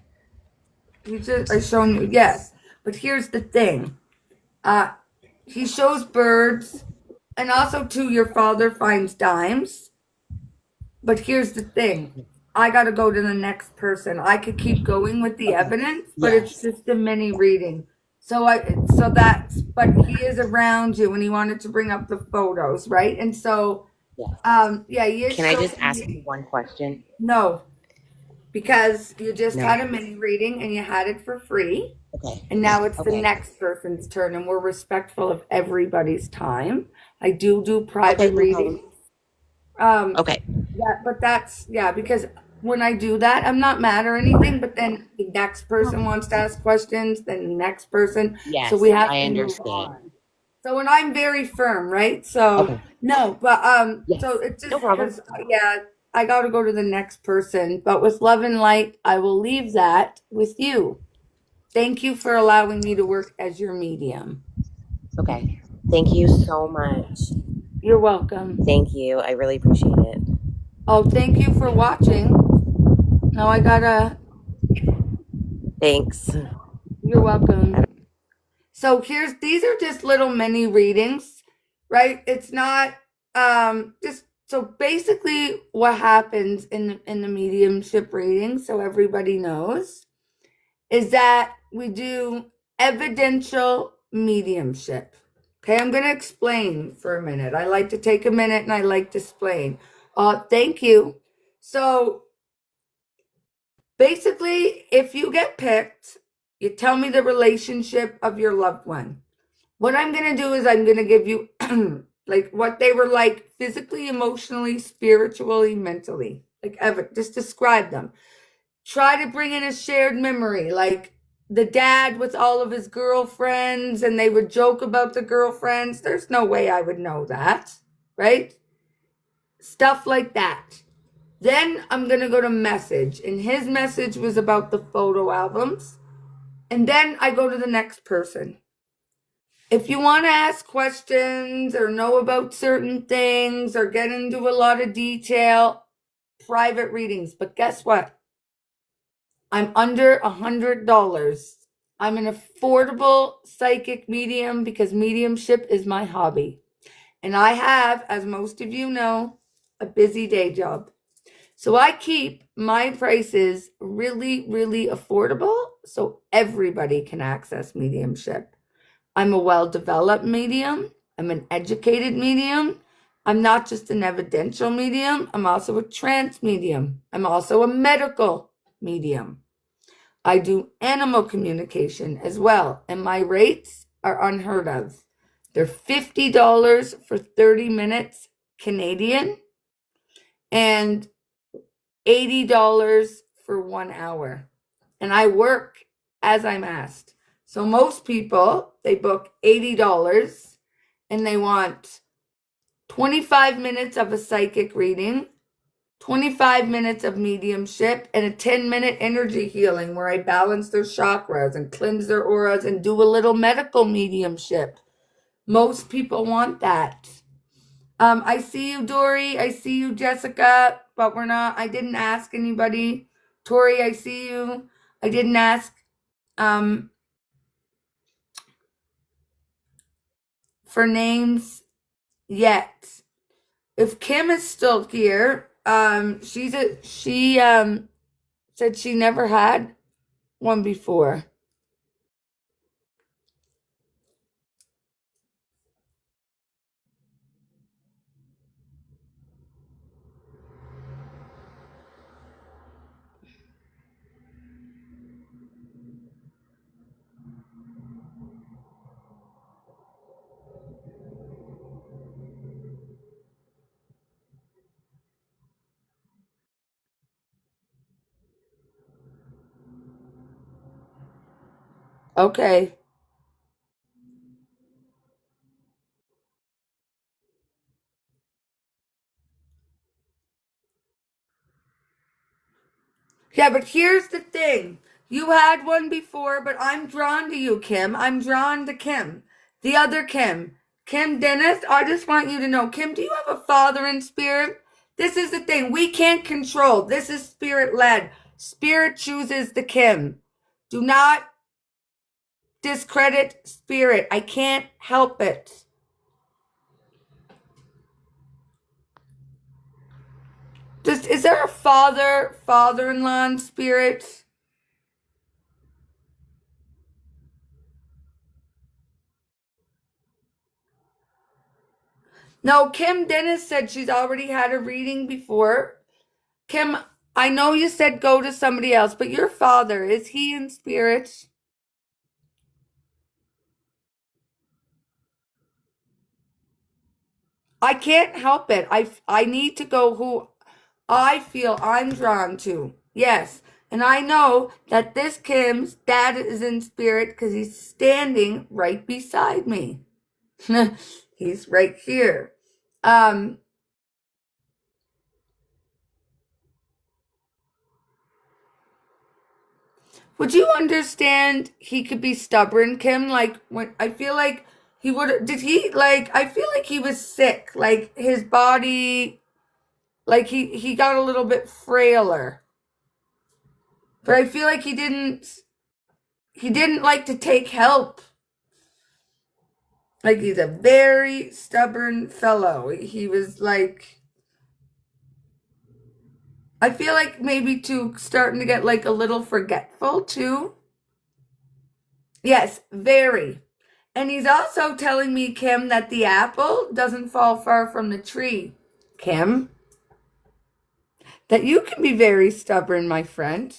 I shown you, yes. But here's the thing. Uh, he shows birds, and also too, your father finds dimes. But here's the thing. I got to go to the next person. I could keep going with the evidence, but it's Yes. just a mini reading. But he is around you and he wanted to bring up the photos, right? And so, Yes. yeah, he is Can I just showing ask you. you one question? No, because you just No. had a mini reading and you had it for free. Okay. And now it's the Okay. next person's turn, and we're respectful of everybody's time. I do Okay, private no problem. readings. Um, Okay. but that's, yeah, because when I do that, I'm not mad or anything, but then the next person wants to ask questions, then the next person. So we Yes, have I to move understand. on. So, and I'm very firm, right? So, Okay. no, but, so Yes. it's No just problem. because, yeah, I got to go to the next person. But with love and light, I will leave that with you. Thank you for allowing me to work as your medium. Okay. Thank you so much. You're welcome. Thank you. I really appreciate it. Oh, thank you for watching. Now I gotta, Thanks. you're welcome. So these are just little mini readings, right? It's not, just, so basically what happens in the mediumship reading, so everybody knows, is that we do evidential mediumship. Okay, I'm going to explain for a minute. I like to take a minute and I like to explain. Thank you. So basically, if you get picked, you tell me the relationship of your loved one. What I'm going to do is I'm going to give you like what they were like physically, emotionally, spiritually, mentally. Like just describe them. Try to bring in a shared memory, like the dad with all of his girlfriends and they would joke about the girlfriends. There's no way I would know that, right? Stuff like that. Then I'm going to go to message, and his message was about the photo albums. And then I go to the next person. If you want to ask questions or know about certain things or get into a lot of detail, private readings. But guess what? I'm under $100. I'm an affordable psychic medium because mediumship is my hobby. And I have, as most of you know, a busy day job. So I keep my prices really, really affordable so everybody can access mediumship. I'm a well-developed medium. I'm an educated medium. I'm not just an evidential medium. I'm also a trance medium. I'm also a medical medium. I do animal communication as well, and my rates are unheard of. They're $50 for 30 minutes Canadian and $80 for 1 hour. And I work as I'm asked. So most people, they book $80 and they want 25 minutes of a psychic reading, 25 minutes of mediumship, and a 10-minute energy healing where I balance their chakras and cleanse their auras and do a little medical mediumship. Most people want that. I see you, Dory. I see you, Jessica, but I didn't ask anybody. Tori, I see you. I didn't ask for names yet. If Kim is still here, she said she never had one before. Okay. Yeah, but here's the thing. You had one before, but I'm drawn to you, Kim. I'm drawn to Kim. The other Kim. Kim Dennis, I just want you to know, Kim, do you have a father in spirit? This is the thing. We can't control. This is spirit led. Spirit chooses the Kim. Do not discredit spirit. I can't help it. Is there a father-in-law in spirit? No, Kim Dennis said she's already had a reading before. Kim, I know you said go to somebody else, but your father, is he in spirit? I can't help it. I need to go who I feel I'm drawn to. Yes. And I know that this Kim's dad is in spirit because he's standing right beside me. He's right here. Would you understand he could be stubborn, Kim? Like when I feel like he would did he like I feel like he was sick. Like his body like he got a little bit frailer. But I feel like he didn't like to take help. Like he's a very stubborn fellow. He was like I feel like maybe too starting to get like a little forgetful too. Yes, very. And he's also telling me, Kim, that the apple doesn't fall far from the tree. Kim, that you can be very stubborn, my friend.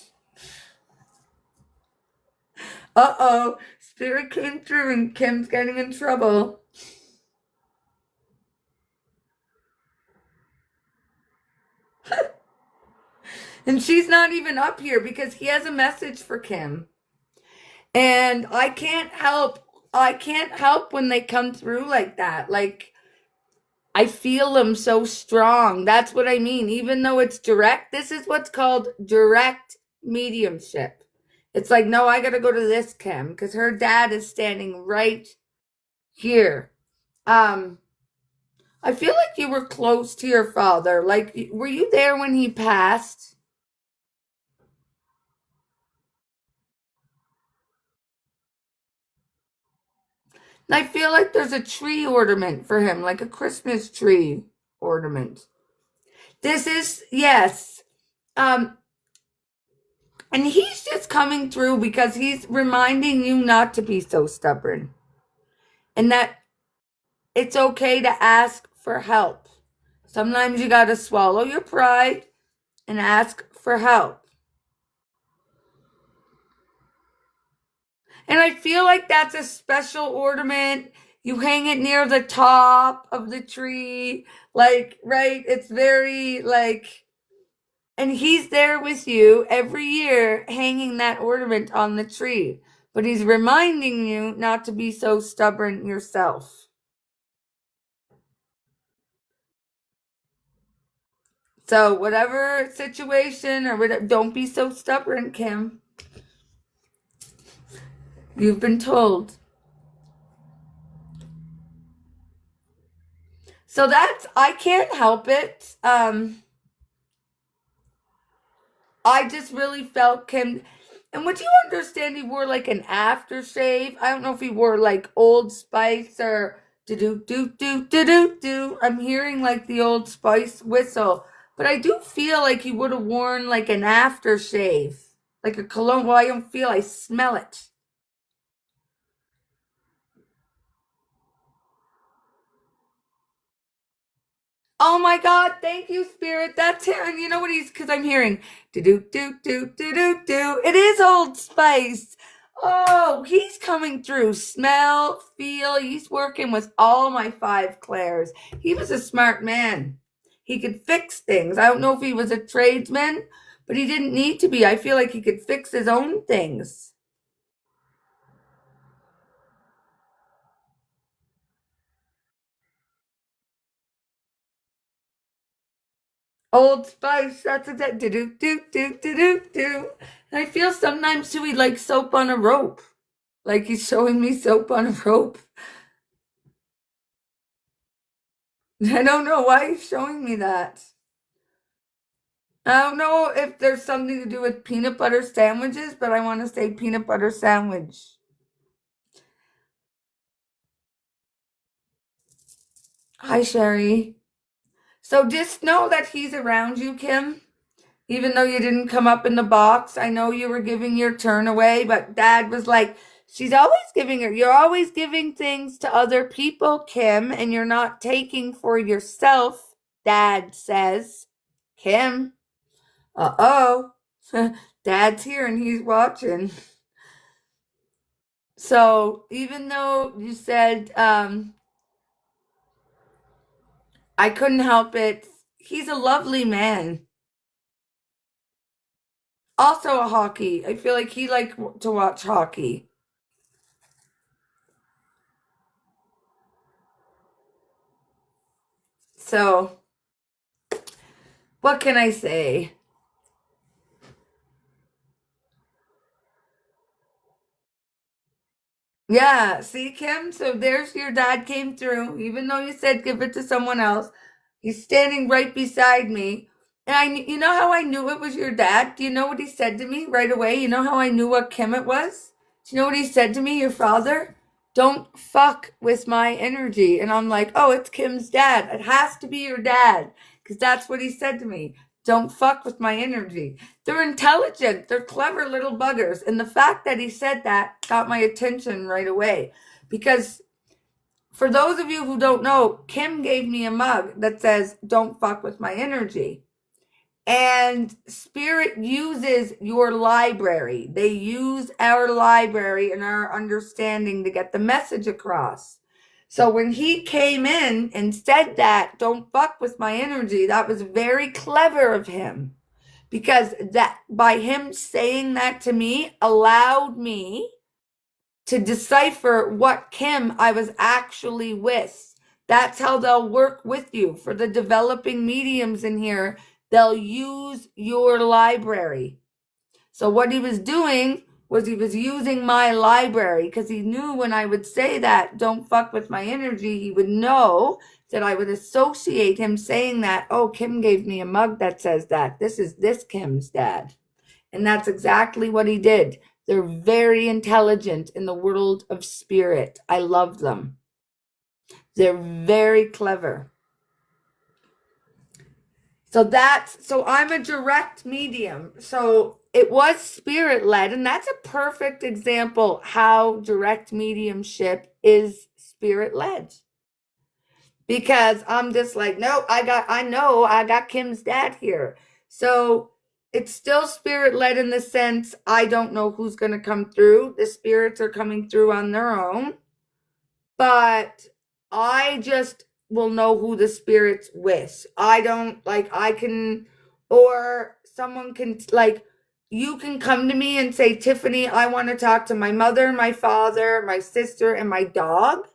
Uh-oh, spirit came through and Kim's getting in trouble. And she's not even up here because he has a message for Kim. And I can't help when they come through like that. Like I feel them so strong. That's what I mean. Even though it's direct, this is what's called direct mediumship. It's like, no, I got to go to this Kim because her dad is standing right here. I feel like you were close to your father. Like, were you there when he passed? I feel like there's a tree ornament for him, like a Christmas tree ornament. This is, yes. Um, and he's just coming through because he's reminding you not to be so stubborn. And that it's okay to ask for help. Sometimes you got to swallow your pride and ask for help. And I feel like that's a special ornament. You hang it near the top of the tree. Like, right? It's very like, and he's there with you every year hanging that ornament on the tree. But he's reminding you not to be so stubborn yourself. So, whatever situation or whatever, don't be so stubborn, Kim. You've been told. So I can't help it. I just really felt Kim. And would you understand he wore like an aftershave? I don't know if he wore like Old Spice or do. I'm hearing like the Old Spice whistle. But I do feel like he would have worn like an aftershave. Like a cologne. Well, I don't feel, I smell it. Oh my God, thank you, Spirit. That's him. And you know what because I'm hearing do. It is Old Spice. Oh, he's coming through. Smell, feel. He's working with all my 5 Clairs. He was a smart man. He could fix things. I don't know if he was a tradesman, but he didn't need to be. I feel like he could fix his own things. Old Spice, that's exactly do. And I feel sometimes too, he like soap on a rope. Like he's showing me soap on a rope. I don't know why he's showing me that. I don't know if there's something to do with peanut butter sandwiches, but I want to say peanut butter sandwich. Hi, Sherry. So just know that he's around you, Kim. Even though you didn't come up in the box, I know you were giving your turn away, but Dad was like, she's always giving her. You're always giving things to other people, Kim, and you're not taking for yourself, Dad says. Kim, uh-oh. Dad's here and he's watching. So even though you said I couldn't help it, he's a lovely man. Also a hockey. I feel like he liked to watch hockey. So what can I say? Yeah, see, Kim? So there's your dad came through. Even though you said give it to someone else, he's standing right beside me. And you know how I knew it was your dad? Do you know what he said to me right away? You know how I knew what Kim it was? Do you know what he said to me, your father? Don't fuck with my energy. And I'm like, oh, it's Kim's dad. It has to be your dad. Because that's what he said to me. Don't fuck with my energy. They're intelligent. They're clever little buggers. And the fact that he said that got my attention right away. Because for those of you who don't know, Kim gave me a mug that says, don't fuck with my energy. And Spirit uses your library. They use our library and our understanding to get the message across. So when he came in and said that, don't fuck with my energy, that was very clever of him. Because that by him saying that to me allowed me to decipher what Kim I was actually with. That's how they'll work with you. For the developing mediums in here, they'll use your library. So what he was doing was he was using my library because he knew when I would say that, don't fuck with my energy, he would know that I would associate him saying that, oh, Kim gave me a mug that says that. This is this Kim's dad. And that's exactly what he did. They're very intelligent in the world of spirit. I love them. They're very clever. So I'm a direct medium. So it was spirit led, and that's a perfect example how direct mediumship is spirit led. Because I'm just like, no, I know I got Kim's dad here. So it's still spirit led in the sense I don't know who's going to come through. The spirits are coming through on their own. But I just will know who the spirit's with. I don't like, I can, or someone can, like, you can come to me and say, Tiffany, I want to talk to my mother, my father, my sister, and my dog.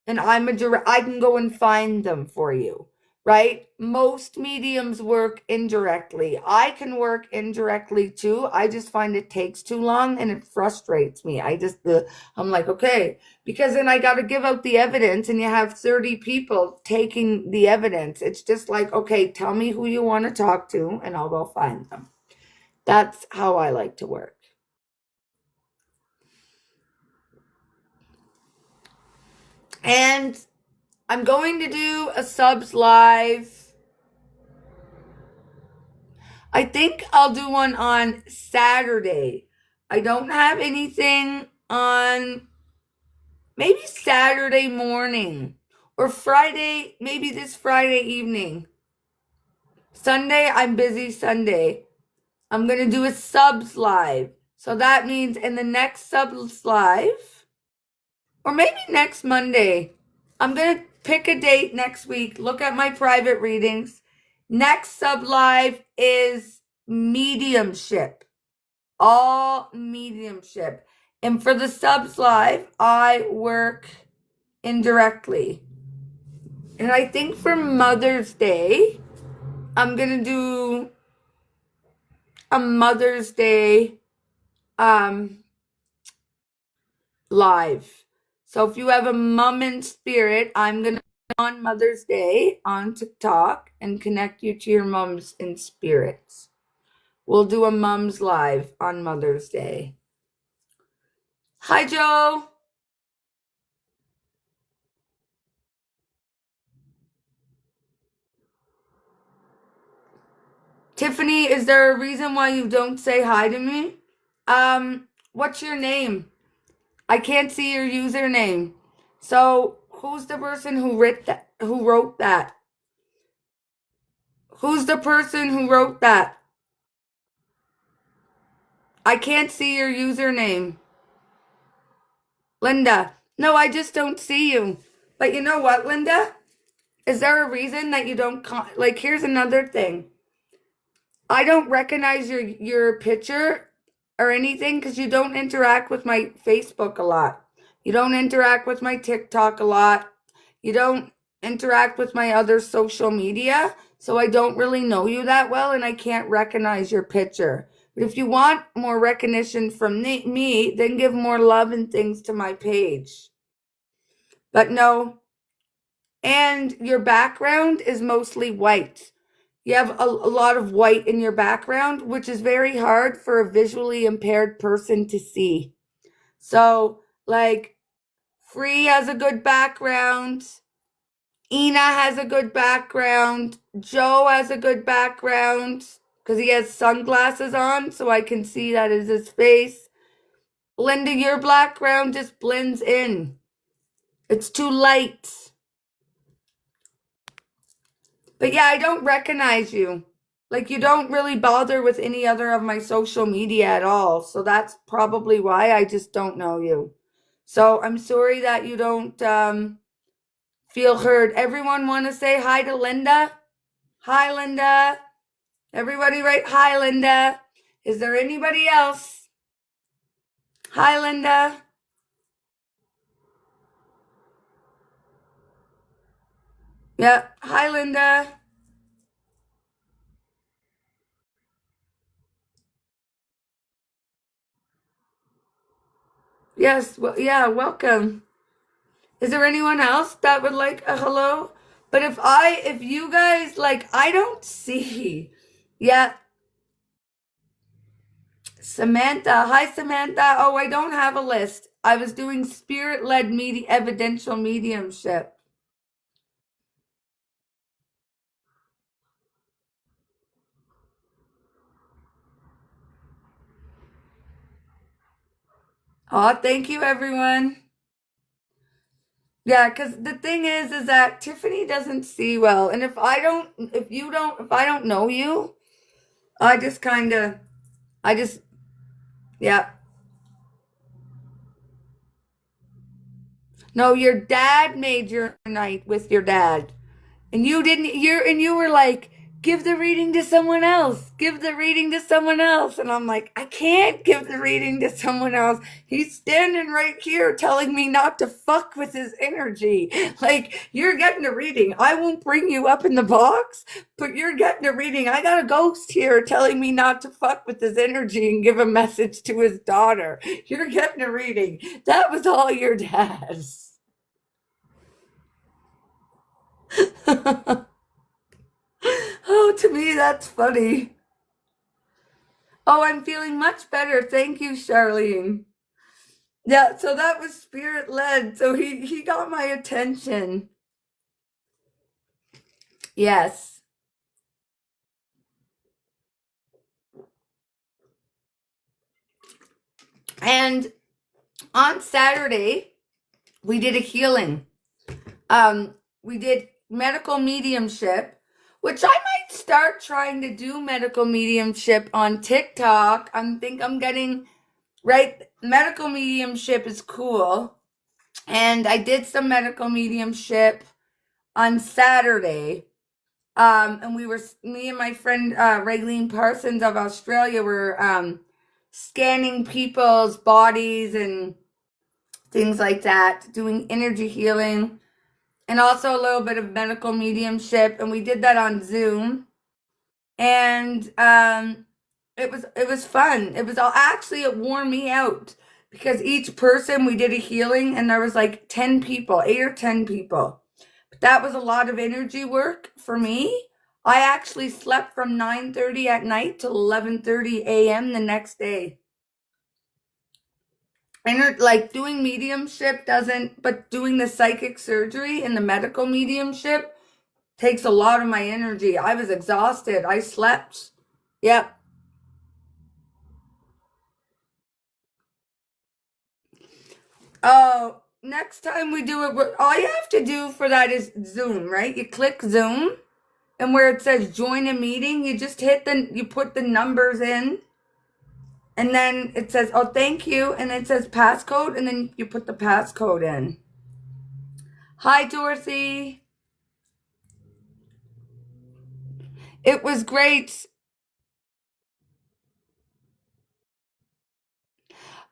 And I can go and find them for you, right? Most mediums work indirectly. I can work indirectly too. I just find it takes too long and it frustrates me. I'm like, okay, because then I got to give out the evidence and you have 30 people taking the evidence. It's just like, okay, tell me who you want to talk to and I'll go find them. That's how I like to work. And I'm going to do a subs live. I think I'll do one on Saturday. I don't have anything on maybe Saturday morning or Friday, maybe this Friday evening. Sunday, I'm busy Sunday. I'm going to do a subs live. So that means in the next subs live, or maybe next Monday, I'm going to pick a date next week, look at my private readings. Next sub live is mediumship. All mediumship. And for the subs live, I work indirectly. And I think for Mother's Day, I'm going to do a Mother's Day live. So if you have a mom in spirit, I'm going to on Mother's Day on TikTok and connect you to your moms in spirits. We'll do a mom's live on Mother's Day. Hi, Joe. Tiffany, is there a reason why you don't say hi to me? What's your name? I can't see your username. So, who's the person who wrote that? Who's the person who wrote that? I can't see your username. Linda. No, I just don't see you. But you know what, Linda? Is there a reason that you don't like, here's another thing. I don't recognize your picture or anything because you don't interact with my Facebook a lot. You don't interact with my TikTok a lot. You don't interact with my other social media. So I don't really know you that well and I can't recognize your picture. But if you want more recognition from me, then give more love and things to my page. But no. And your background is mostly white. You have a lot of white in your background, which is very hard for a visually impaired person to see. So, like, Free has a good background. Ina has a good background. Joe has a good background because he has sunglasses on, so I can see that is his face. Linda, your background just blends in. It's too light. But yeah, I don't recognize you. Like, you don't really bother with any other of my social media at all. So that's probably why I just don't know you. So I'm sorry that you don't feel heard. Everyone want to say hi to Linda? Hi, Linda. Everybody write hi, Linda. Is there anybody else? Hi, Linda. Yeah. Hi, Linda. Yes. Well, yeah. Welcome. Is there anyone else that would like a hello? But if you guys, like, I don't see. Yeah. Samantha. Hi, Samantha. Oh, I don't have a list. I was doing spirit-led evidential mediumship. Oh, thank you, everyone. Yeah, because the thing is that Tiffany doesn't see well. And if I don't know you, I just kind of, yeah. No, your dad made your night with your dad. And you were like, give the reading to someone else. Give the reading to someone else. And I'm like, I can't give the reading to someone else. He's standing right here telling me not to fuck with his energy. Like, you're getting a reading. I won't bring you up in the box, but you're getting a reading. I got a ghost here telling me not to fuck with his energy and give a message to his daughter. You're getting a reading. That was all your dad's. Oh, to me, that's funny. Oh, I'm feeling much better. Thank you, Charlene. Yeah, so that was spirit led. So he got my attention. Yes. And on Saturday, we did a healing. We did medical mediumship, which I might start trying to do medical mediumship on TikTok. I'm getting right. Medical mediumship is cool. And I did some medical mediumship on Saturday. And me and my friend Raylene Parsons of Australia were scanning people's bodies and things like that, doing energy healing, and also a little bit of medical mediumship. And we did that on Zoom. And it was fun. It was all actually, it wore me out because each person we did a healing and there was like 10 people, 8 or 10 people. But that was a lot of energy work for me. I actually slept from 9:30 at night till 11:30 a.m. the next day. And like doing mediumship doesn't, but doing the psychic surgery and the medical mediumship takes a lot of my energy. I was exhausted. I slept Yep. Oh, next time we do it, all you have to do for that is Zoom, right? You click Zoom, and where it says join a meeting, you just you put the numbers in, and then it says, oh, thank you, and it says passcode, and then you put the passcode in. Hi, Dorothy. It was great.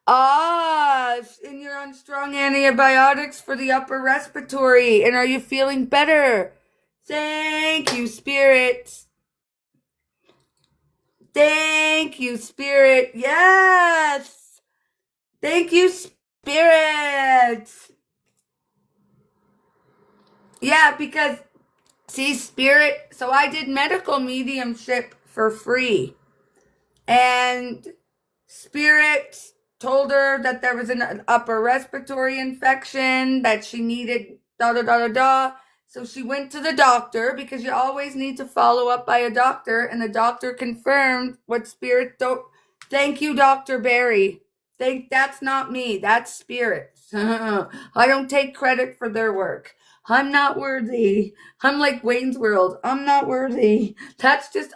Ah, and you're on strong antibiotics for the upper respiratory. And are you feeling better? Thank you, Spirit. Thank you, Spirit. Yes. Thank you, Spirit. Yeah, because, see, Spirit, so I did medical mediumship for free. And Spirit told her that there was an upper respiratory infection, that she needed da da da da da. So she went to the doctor, because you always need to follow up by a doctor, and the doctor confirmed what Spirit don't. Thank you, Dr. Barry. That's not me. That's Spirit. I don't take credit for their work. I'm not worthy. I'm like Wayne's World. I'm not worthy.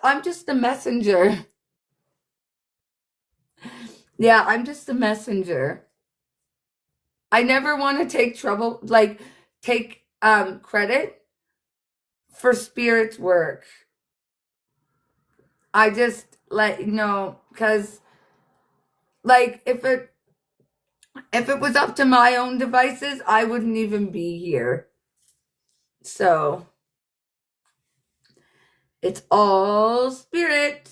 I'm just a messenger. Yeah, I'm just a messenger. I never want to take credit for Spirit's work. I just let you know, because like if it was up to my own devices, I wouldn't even be here. So it's all Spirit.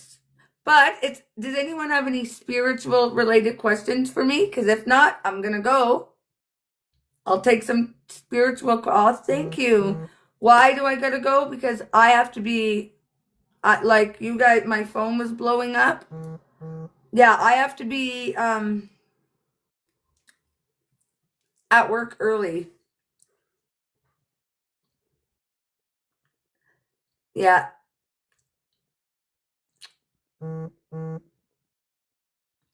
But does anyone have any spiritual related questions for me? Because if not, I'm gonna go. I'll take some spiritual calls. Thank you. Why do I gotta go? Because I have to be, like you guys, my phone was blowing up. Yeah, I have to be at work early. Yeah.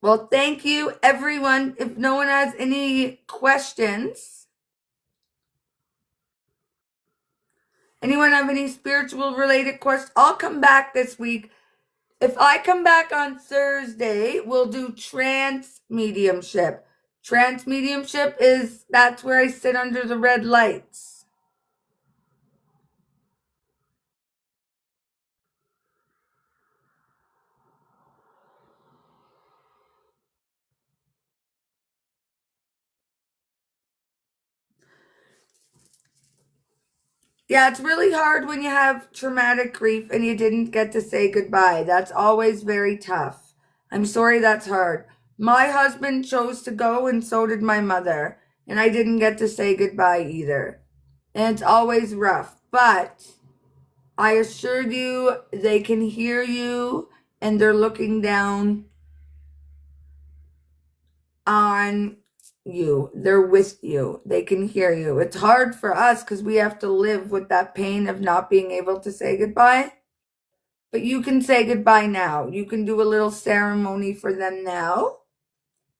Well, thank you, everyone. If no one has any questions, anyone have any spiritual related questions? I'll come back this week. If I come back on Thursday, we'll do trance mediumship. Trance mediumship that's where I sit under the red lights. Yeah, it's really hard when you have traumatic grief and you didn't get to say goodbye. That's always very tough. I'm sorry that's hard. My husband chose to go, and so did my mother, and I didn't get to say goodbye either. And it's always rough, but I assure you, they can hear you, and they're looking down on you. They're with you. They can hear you. It's hard for us because we have to live with that pain of not being able to say goodbye. But you can say goodbye now. You can do a little ceremony for them now,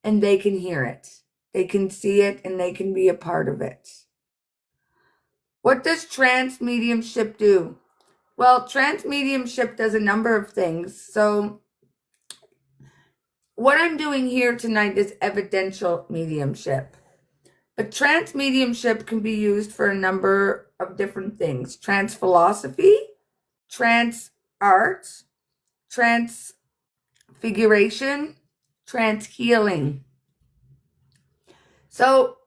and they can hear it. They can see it, and they can be a part of it. What does trance mediumship do? Well, trance mediumship does a number of things. So what I'm doing here tonight is evidential mediumship. But trance mediumship can be used for a number of different things. Trance philosophy, trance art, transfiguration, trance healing. So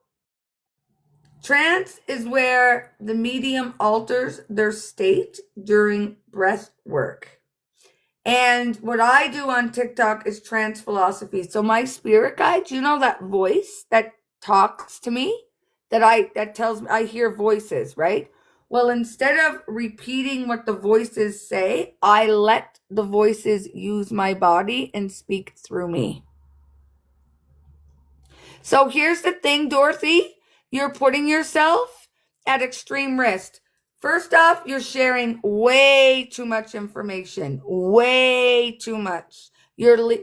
trance is where the medium alters their state during breath work. And what I do on TikTok is trance philosophy. So my spirit guide, you know that voice that talks to me, that tells me, I hear voices, right? Well, instead of repeating what the voices say, I let the voices use my body and speak through me. So here's the thing, Dorothy, you're putting yourself at extreme risk. First off, you're sharing way too much information. Way too much.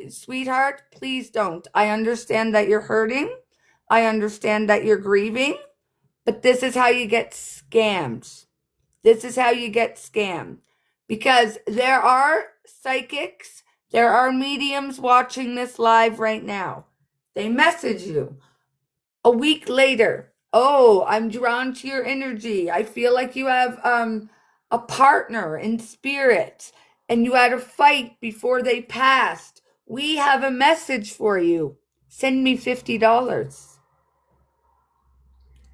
Sweetheart, please don't. I understand that you're hurting. I understand that you're grieving. But this is how you get scammed. This is how you get scammed. Because there are psychics, there are mediums watching this live right now. They message you a week later. Oh, I'm drawn to your energy. I feel like you have a partner in spirit and you had a fight before they passed. We have a message for you. Send me $50.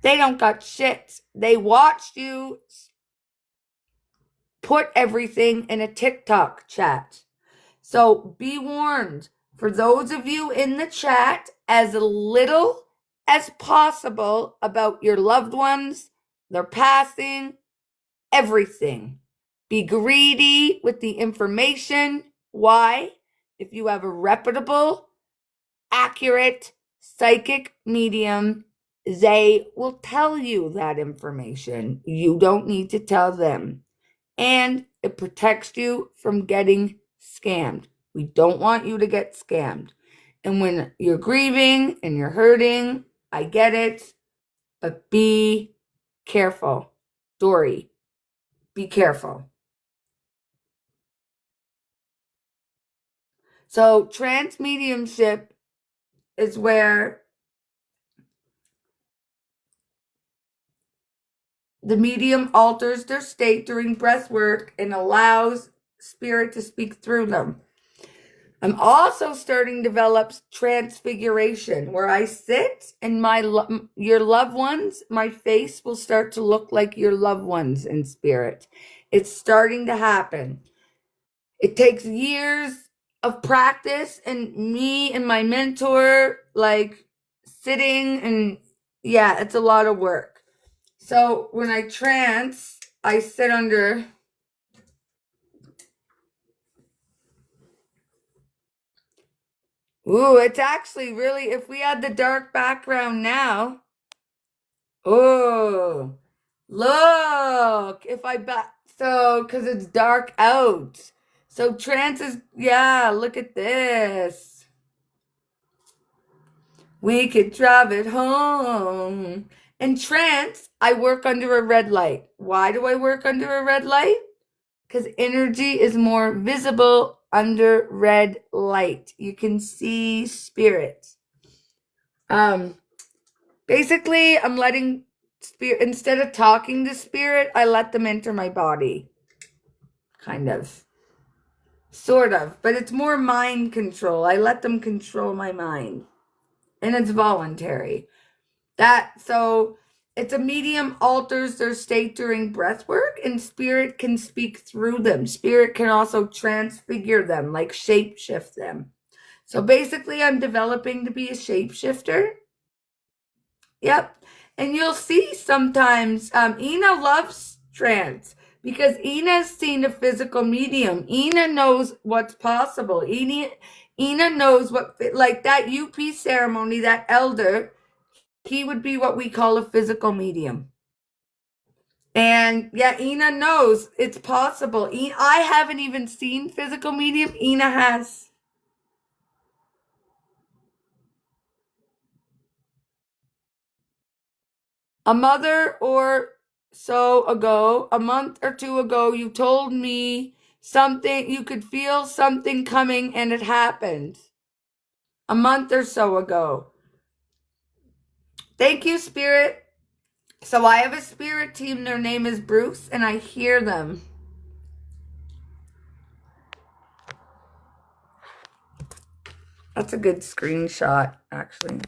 They don't got shit. They watched you put everything in a TikTok chat. So be warned, for those of you in the chat, as little as possible about your loved ones, their passing, everything. Be greedy with the information. Why? If you have a reputable, accurate psychic medium, they will tell you that information. You don't need to tell them. And it protects you from getting scammed. We don't want you to get scammed. And when you're grieving and you're hurting, I get it, but be careful. Dory, be careful. So trance mediumship is where the medium alters their state during breath work and allows spirit to speak through them. I'm also starting to develop transfiguration, where I sit and your loved ones, my face will start to look like your loved ones in spirit. It's starting to happen. It takes years of practice and me and my mentor, like sitting, and yeah, it's a lot of work. So when I trance, I sit under. Ooh, it's actually really, if we had the dark background now. Oh, look, if I so, because it's dark out. So trance is, yeah, look at this. We could drive it home. In trance, I work under a red light. Why do I work under a red light? Because energy is more visible under red light. You can see spirit. Basically, I'm letting spirit, instead of talking to spirit, I let them enter my body. Kind of. Sort of. But it's more mind control. I let them control my mind. And it's voluntary. So it's a medium alters their state during breath work, and spirit can speak through them. Spirit can also transfigure them, like shapeshift them. So basically, I'm developing to be a shapeshifter. Yep. And you'll see sometimes, Ina loves trance because Ina's seen a physical medium. Ina knows what's possible. Ina knows what, like that UP ceremony, that elder, he would be what we call a physical medium. And yeah, Ina knows it's possible. I haven't even seen physical medium. Ina has. A month or a month or two ago, you told me something, you could feel something coming, and it happened. A month or so ago. Thank you, Spirit. So I have a spirit team. Their name is Bruce, and I hear them. That's a good screenshot, actually.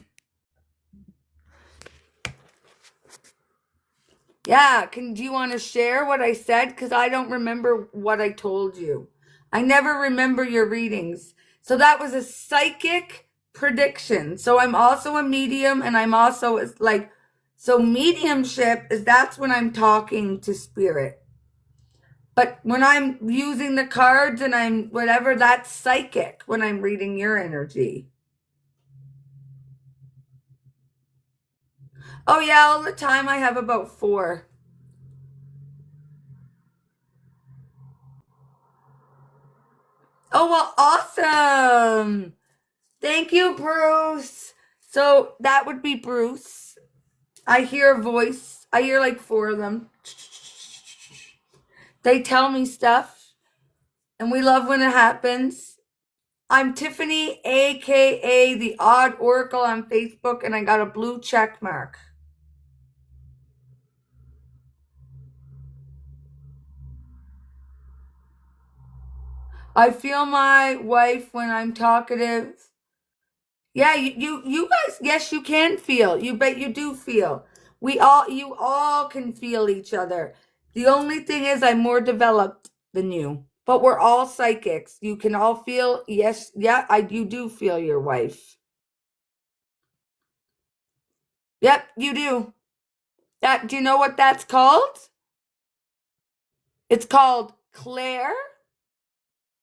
Yeah, do you want to share what I said? Because I don't remember what I told you. I never remember your readings. So that was a psychic prediction. So I'm also a medium, and I'm also like, so mediumship is, that's when I'm talking to spirit. But when I'm using the cards and I'm whatever, that's psychic when I'm reading your energy. Oh yeah, all the time. I have about 4. Oh, well, awesome. Thank you, Bruce. So that would be Bruce. I hear a voice. I hear like 4 of them. They tell me stuff, and we love when it happens. I'm Tiffany, aka the Odd Oracle on Facebook, and I got a blue check mark. I feel my wife when I'm talkative. Yeah, you guys, yes, you can feel. You bet you do feel. You all can feel each other. The only thing is I'm more developed than you. But we're all psychics. You can all feel, yes, yeah, you do feel your wife. Yep, you do. Do you know what that's called? It's called clair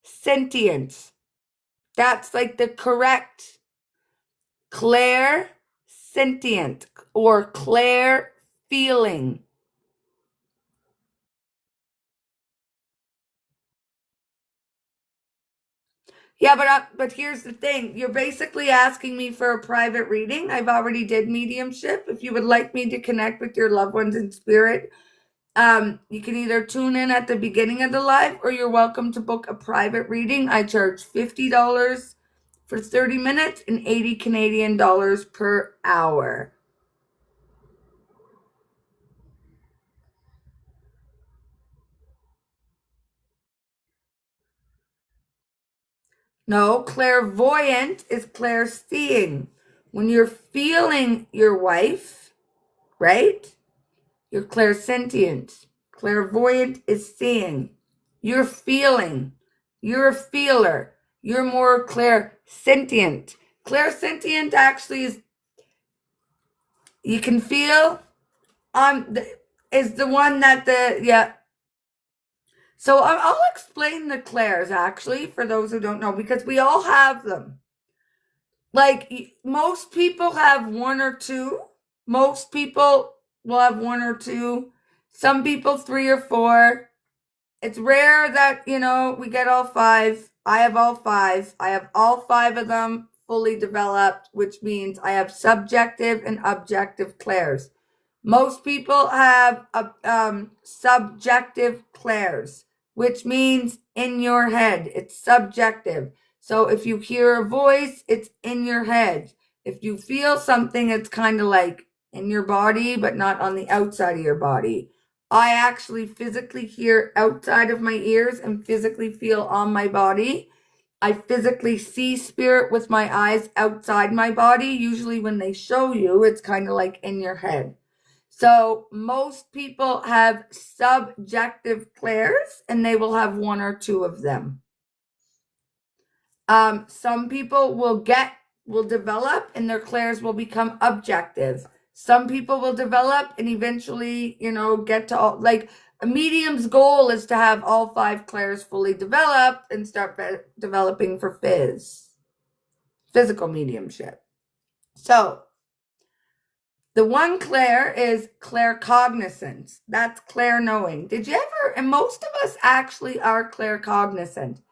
sentience. That's like the correct clair sentient or clair feeling. Yeah, but here's the thing. You're basically asking me for a private reading. I've already did mediumship. If you would like me to connect with your loved ones in spirit, you can either tune in at the beginning of the live or you're welcome to book a private reading. I charge $50 for 30 minutes and 80 Canadian dollars per hour. No, clairvoyant is clairseeing. When you're feeling your wife, right? You're clairsentient. Clairvoyant is seeing. You're feeling. You're a feeler. You're more clairsentient. Clairsentient actually is, you can feel, is the one that yeah. So I'll explain the clairs actually for those who don't know, because we all have them. Like most people have 1 or 2. Most people will have 1 or 2. Some people 3 or 4. It's rare that, we get all 5. I have all 5. I have all 5 of them fully developed, which means I have subjective and objective clairs. Most people have subjective clairs, which means in your head. It's subjective. So if you hear a voice, it's in your head. If you feel something, it's kind of like in your body, but not on the outside of your body. I actually physically hear outside of my ears and physically feel on my body. I physically see spirit with my eyes outside my body. Usually when they show you, it's kind of like in your head. So most people have subjective clairs and they will have 1 or 2 of them. Some people will develop and their clairs will become objective. Some people will develop and eventually, get to all, like a medium's goal is to have all 5 clairs fully developed and start developing for physical mediumship. So the one clair is claircognizance. That's clair-knowing. Did you ever, and most of us actually are claircognizant,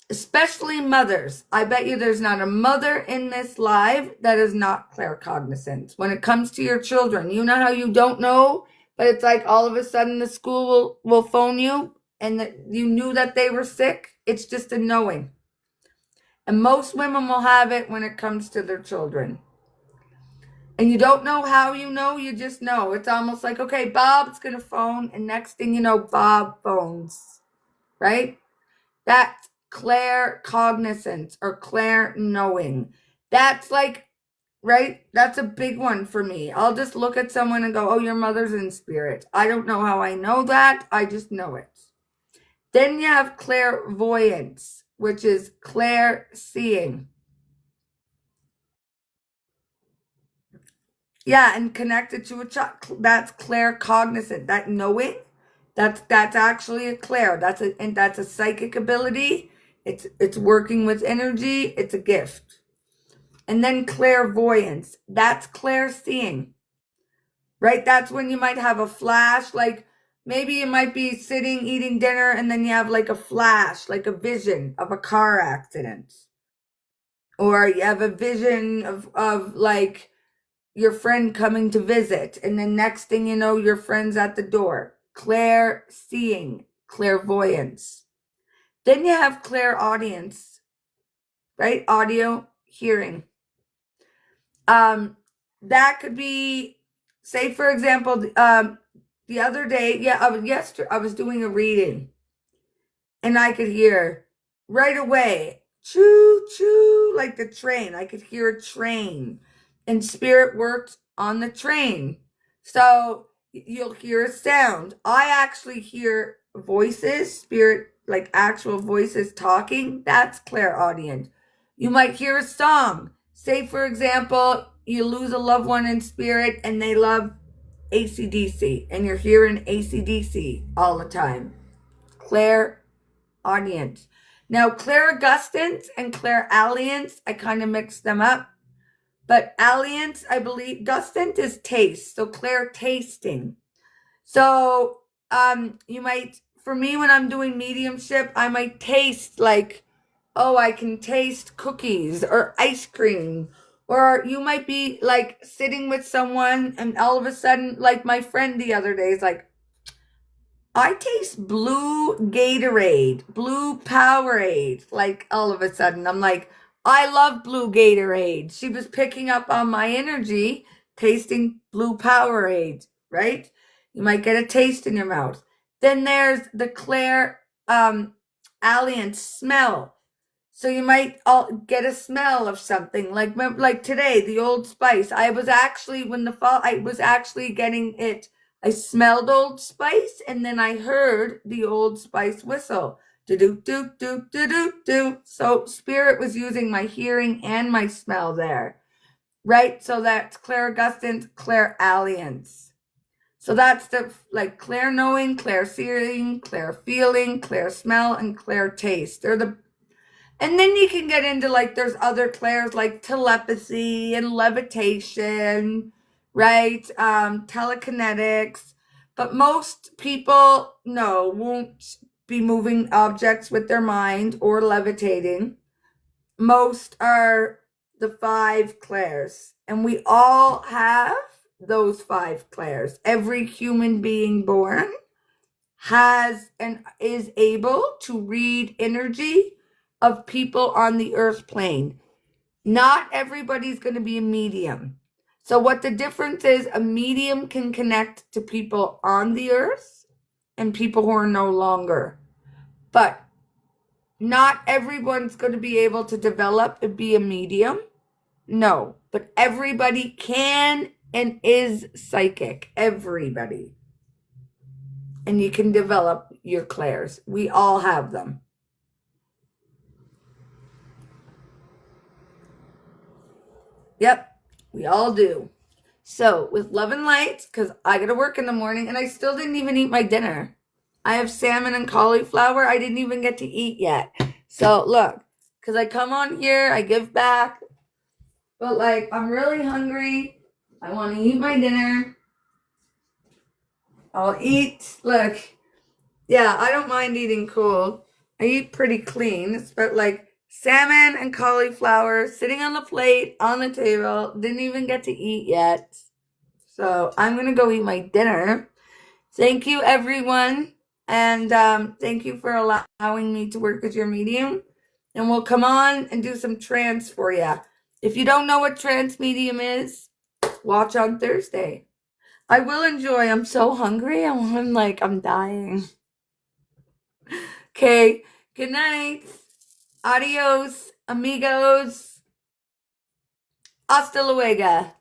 especially mothers. I bet you there's not a mother in this live that is not claircognizant. When it comes to your children, you know how you don't know, but it's like all of a sudden the school will phone you and that you knew that they were sick. It's just a knowing. And most women will have it when it comes to their children. And you don't know how you know, you just know. It's almost like, okay, Bob's going to phone, and next thing you know, Bob phones, right? That's claircognizance or clair-knowing. That's like, right? That's a big one for me. I'll just look at someone and go, oh, your mother's in spirit. I don't know how I know that. I just know it. Then you have clairvoyance, which is clair-seeing. Yeah, and connected to a child. That's claircognizant. That knowing, that's actually a clair. That's a psychic ability. It's working with energy. It's a gift. And then clairvoyance. That's clairseeing. Right? That's when you might have a flash. Like maybe you might be sitting eating dinner and then you have like a flash, like a vision of a car accident. Or you have a vision of like your friend coming to visit, and then next thing you know, your friend's at the door. Clair seeing, clairvoyance. Then you have clairaudience, right? Audio, hearing. That could be, say for example, the other day, I was doing a reading, and I could hear right away, choo choo, like the train. I could hear a train, and spirit worked on the train. So you'll hear a sound. I actually hear voices, spirit, like actual voices talking. That's clairaudient. You might hear a song. Say, for example, you lose a loved one in spirit and they love AC/DC, and you're hearing AC/DC all the time. Clairaudience. Now, clairgustance and clairalliance, I kind of mixed them up. But alliance, I believe, gustant is taste. So clair tasting. So you might, for me, when I'm doing mediumship, I might taste like, oh, I can taste cookies or ice cream. Or you might be like sitting with someone and all of a sudden, like my friend the other day is like, I taste blue Gatorade, blue Powerade. Like all of a sudden, I'm like, I love blue Gatorade. She was picking up on my energy, tasting blue Powerade, right? You might get a taste in your mouth. Then there's the Claire Alliance smell. So you might all get a smell of something like today, the Old Spice. I was actually when the fall, I was actually getting it. I smelled Old Spice, and then I heard the Old Spice whistle. Do do do do do do do. So spirit was using my hearing and my smell there, right? So that's clairgustance, clairalliance. So that's the like clair knowing, clair seeing, clair feeling, clair smell, and clair taste. They're the and then you can get into like there's other clairs like telepathy and levitation, right? Telekinetics. But most people won't be moving objects with their mind or levitating. Most are the 5 clairs. And we all have those 5 clairs. Every human being born has and is able to read energy of people on the earth plane. Not everybody's going to be a medium. So what the difference is, a medium can connect to people on the earth and people who are no longer. But not everyone's going to be able to develop and be a medium. No, but everybody can and is psychic. Everybody. And you can develop your clairs. We all have them. Yep, we all do. So, with love and light, because I got to work in the morning and I still didn't even eat my dinner. I have salmon and cauliflower I didn't even get to eat yet. So, look, because I come on here, I give back, but like, I'm really hungry. I want to eat my dinner. I'll eat, look, yeah, I don't mind eating cold. I eat pretty clean, but like salmon and cauliflower sitting on the plate on the table. Didn't even get to eat yet. So I'm going to go eat my dinner. Thank you, everyone. And thank you for allowing me to work with your medium. And we'll come on and do some trance for you. If you don't know what trance medium is, watch on Thursday. I will enjoy. I'm so hungry. I'm dying. Okay. Good night. Adios, amigos. Hasta luego.